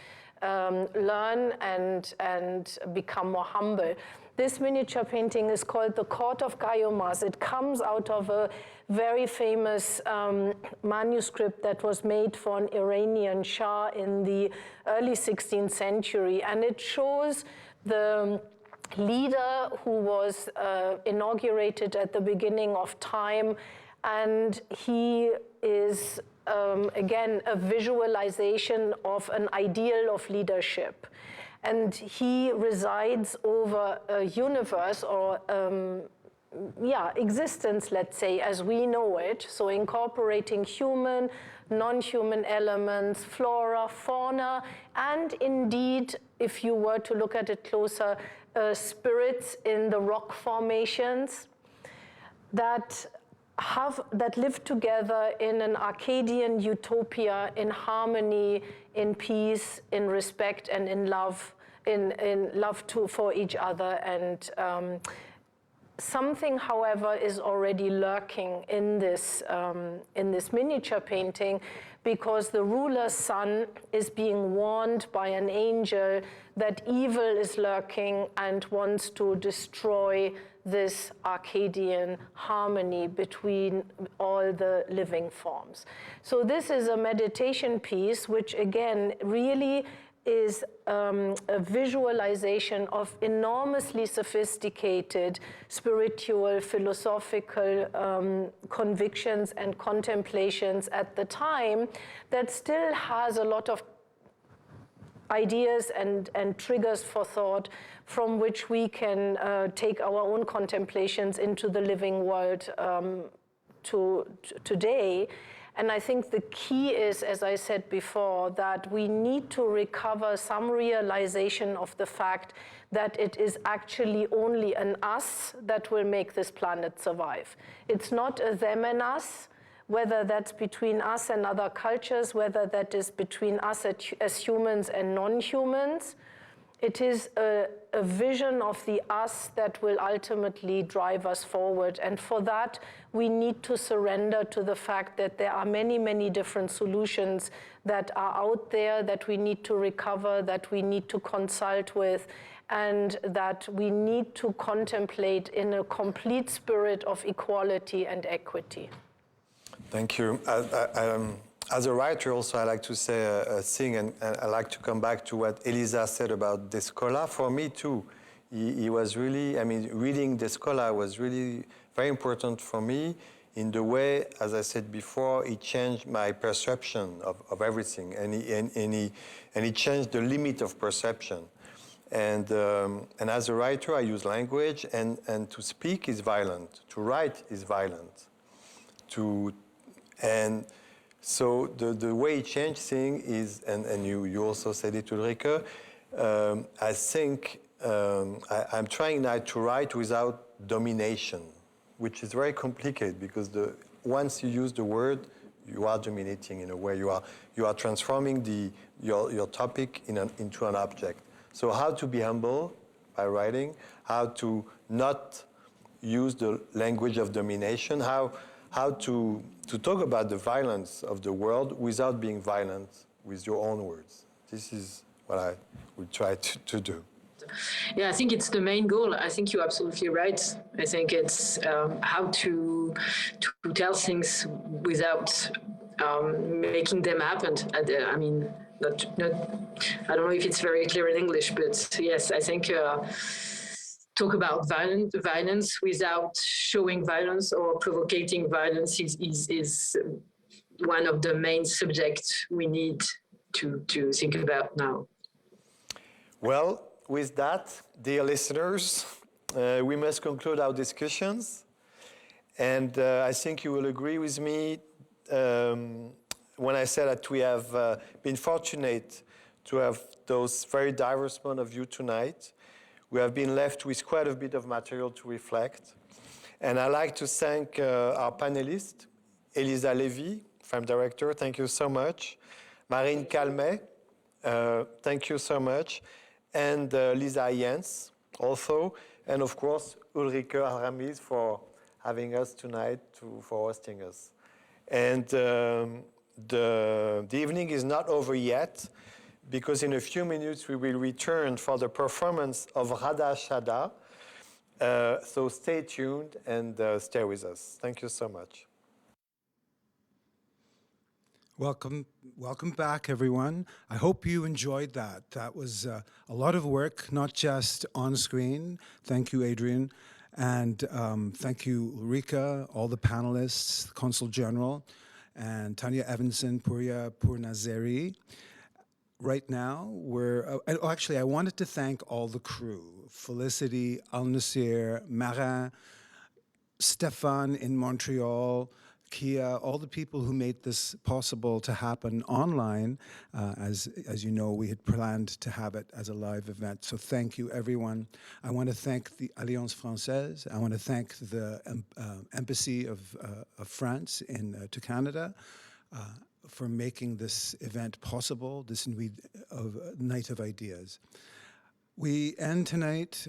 learn and become more humble. This miniature painting is called The Court of Gaiamas. It comes out of a very famous manuscript that was made for an Iranian Shah in the early 16th century. And it shows the leader who was inaugurated at the beginning of time, and he is, again, a visualization of an ideal of leadership. And he resides over a universe or existence, let's say, as we know it, so incorporating human, non-human elements, flora, fauna, and indeed, if you were to look at it closer, spirits in the rock formations that live together in an Arcadian utopia, in harmony, in peace, in respect, and in love, for each other. And something, however, is already lurking in this miniature painting, because the ruler's son is being warned by an angel that evil is lurking and wants to destroy this Arcadian harmony between all the living forms. So this is a meditation piece, which again really is a visualization of enormously sophisticated spiritual, philosophical convictions and contemplations at the time that still has a lot of ideas and triggers for thought from which we can take our own contemplations into the living world today. And I think the key is, as I said before, that we need to recover some realization of the fact that it is actually only an us that will make this planet survive. It's not a them and us, whether that's between us and other cultures, whether that is between us as humans and non-humans. It is a vision of the us that will ultimately drive us forward. And for that, we need to surrender to the fact that there are many, many different solutions that are out there that we need to recover, that we need to consult with, and that we need to contemplate in a complete spirit of equality and equity. Thank you. As a writer, also, I like to say a thing, and I like to come back to what Elisa said about Descola. For me, too, he was really, reading Descola was really very important for me in the way, as I said before, it changed my perception of everything, and he changed the limit of perception. And as a writer, I use language, and to speak is violent, to write is violent, so the way it changed things is, and you also said it, Ulrike, I think I'm trying now to write without domination, which is very complicated because once you use the word, you are dominating in a way. You are transforming your topic into an object. So how to be humble by writing, how to not use the language of domination, how to talk about the violence of the world without being violent with your own words. This is what I will try to do. Yeah, I think it's the main goal. I think you're absolutely right. I think it's how to tell things without making them happen. I mean, not. I don't know if it's very clear in English, but yes, I think talk about violence without showing violence or provoking violence is one of the main subjects we need to think about now. Well, with that, dear listeners, we must conclude our discussions. And I think you will agree with me when I said that we have been fortunate to have those very diverse points of view tonight. We have been left with quite a bit of material to reflect. And I'd like to thank our panelists, Elisa Levy, Film Director, thank you so much. Marine Calmet, thank you so much. And Lisa Jens also. And of course, Ulrike Alramiz for having us tonight, for hosting us. And the evening is not over yet, because in a few minutes we will return for the performance of Radha Shada. So stay tuned and stay with us. Thank you so much. Welcome back, everyone. I hope you enjoyed that. That was a lot of work, not just on screen. Thank you, Adrian. And thank you, Ulrika, all the panelists, the Consul General, and Tanya Evanson, Purya Purnazeri. Right now, actually, I wanted to thank all the crew, Felicity, Al-Nasir, Marin, Stefan in Montreal, Kia, all the people who made this possible to happen online. As you know, we had planned to have it as a live event. So thank you, everyone. I want to thank the Alliance Française. I want to thank the Embassy of France to Canada for making this event possible, this Night of Ideas. We end tonight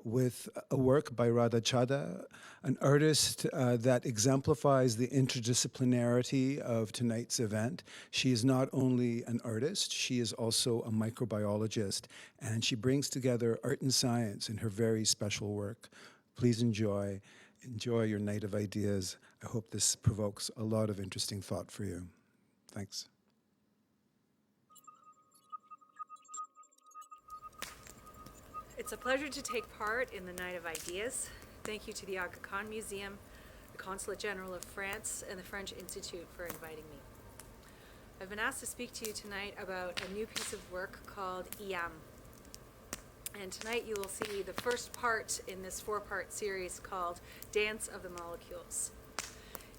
with a work by Radha Chada, an artist that exemplifies the interdisciplinarity of tonight's event. She is not only an artist, she is also a microbiologist, and she brings together art and science in her very special work. Please enjoy your Night of Ideas. I hope this provokes a lot of interesting thought for you. Thanks. It's a pleasure to take part in the Night of Ideas. Thank you to the Aga Khan Museum, the Consulate General of France, and the French Institute for inviting me. I've been asked to speak to you tonight about a new piece of work called IAM. And tonight you will see the first part in this four-part series called Dance of the Molecules.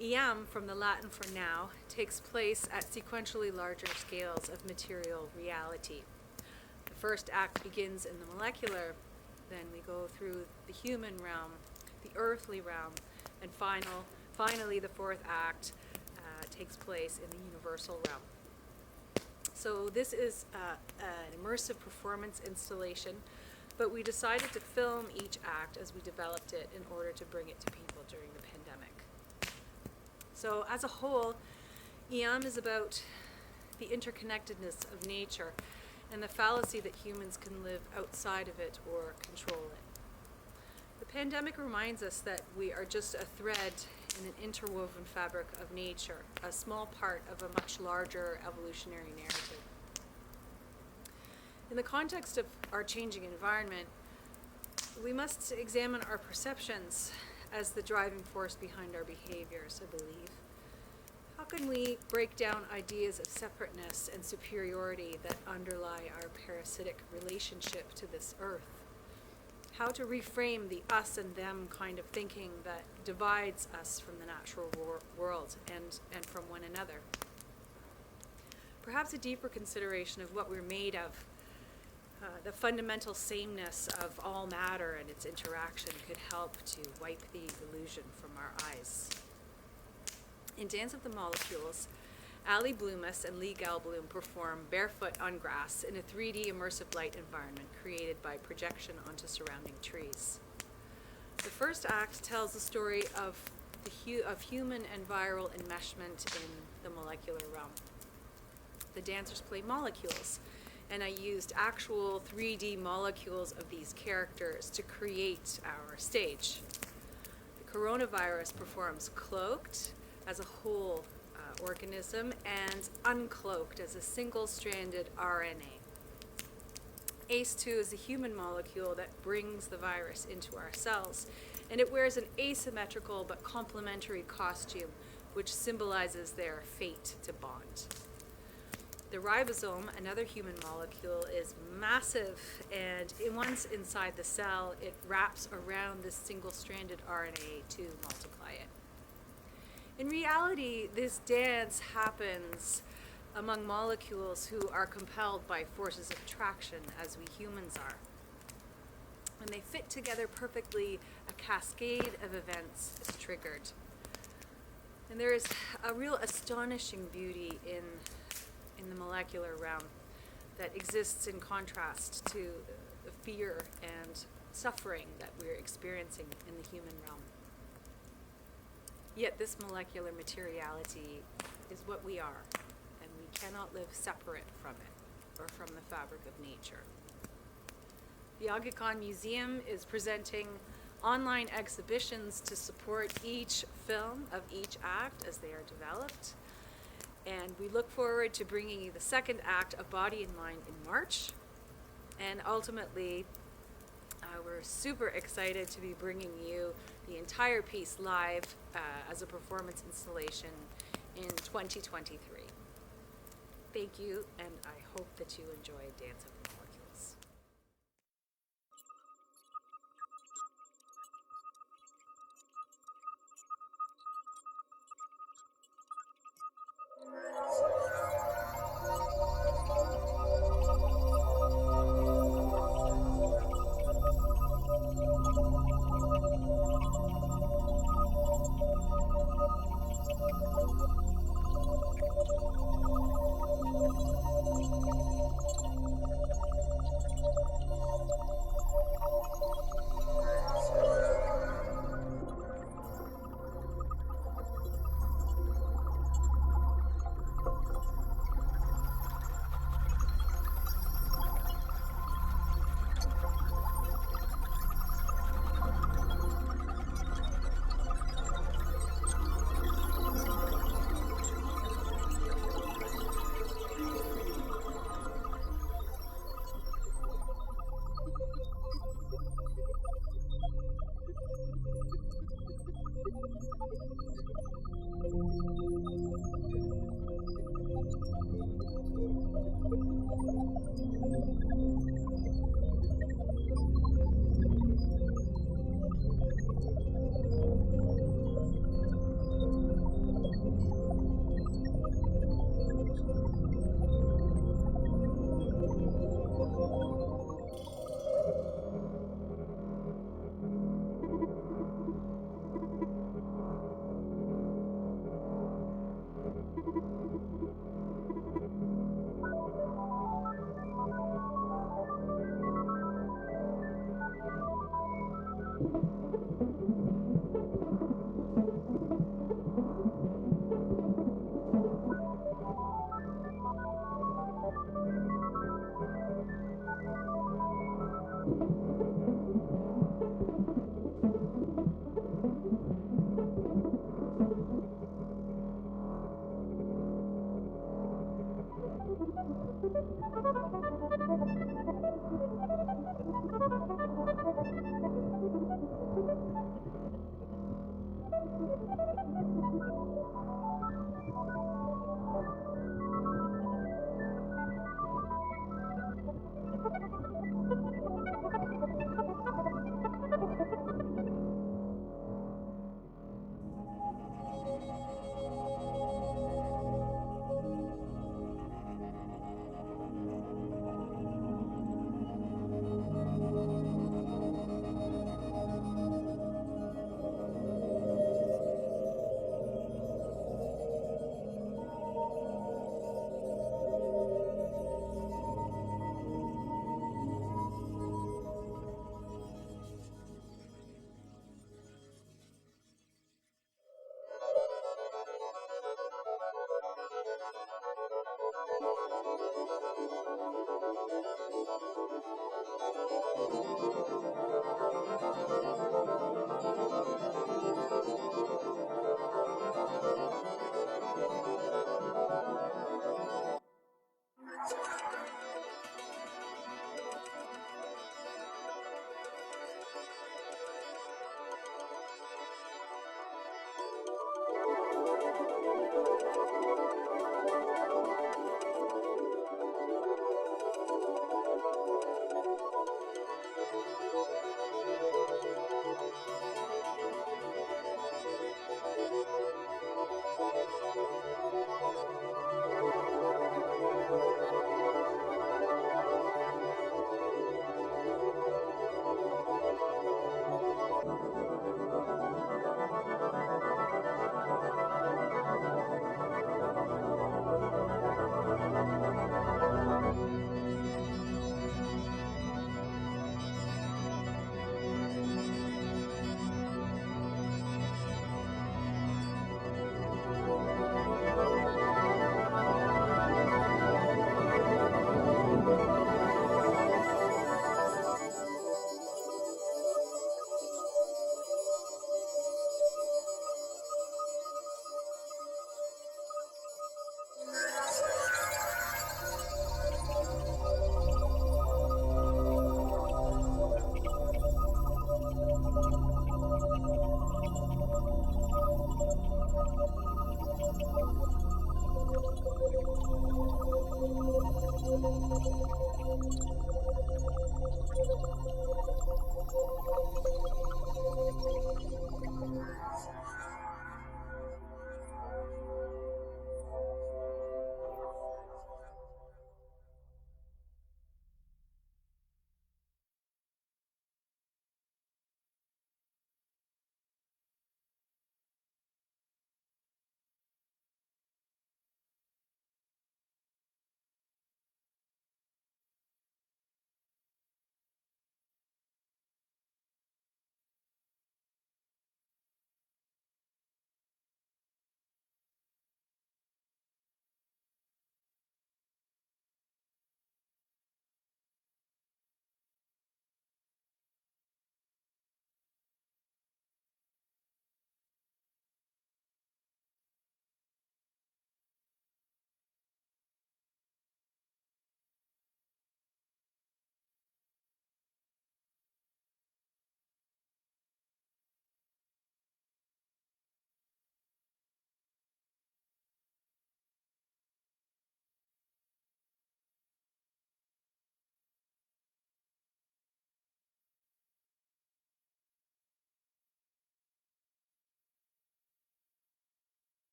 IAM, from the Latin for now, takes place at sequentially larger scales of material reality. The first act begins in the molecular, then we go through the human realm, the earthly realm, and finally the fourth act takes place in the universal realm. So this is an immersive performance installation, but we decided to film each act as we developed it in order to bring it to people during the pandemic. So as a whole, IAM is about the interconnectedness of nature and the fallacy that humans can live outside of it or control it. The pandemic reminds us that we are just a thread in an interwoven fabric of nature, a small part of a much larger evolutionary narrative. In the context of our changing environment, we must examine our perceptions as the driving force behind our behaviors, I believe. How can we break down ideas of separateness and superiority that underlie our parasitic relationship to this earth? How to reframe the us and them kind of thinking that divides us from the natural world and from one another? Perhaps a deeper consideration of what we're made of, the fundamental sameness of all matter and its interaction could help to wipe the illusion from our eyes. In Dance of the Molecules, Ali Bloomis and Lee Galbloom perform barefoot on grass in a 3D immersive light environment created by projection onto surrounding trees. The first act tells the story of human and viral enmeshment in the molecular realm. The dancers play molecules, and I used actual 3D molecules of these characters to create our stage. The coronavirus performs cloaked as a whole organism and uncloaked as a single-stranded RNA. ACE2 is a human molecule that brings the virus into our cells, and it wears an asymmetrical but complementary costume which symbolizes their fate to bond. The ribosome, another human molecule, is massive, and once inside the cell, it wraps around this single-stranded RNA to multiply it. In reality, this dance happens among molecules who are compelled by forces of attraction, as we humans are. When they fit together perfectly, a cascade of events is triggered. And there is a real astonishing beauty in the molecular realm that exists in contrast to the fear and suffering that we're experiencing in the human realm. Yet this molecular materiality is what we are, and we cannot live separate from it or from the fabric of nature. The Aga Khan Museum is presenting online exhibitions to support each film of each act as they are developed. And And we look forward to bringing you the second act of Body and Mind in March. And ultimately, we're super excited to be bringing you the entire piece live as a performance installation in 2023. Thank you, and I hope that you enjoy Dance of the Molecules.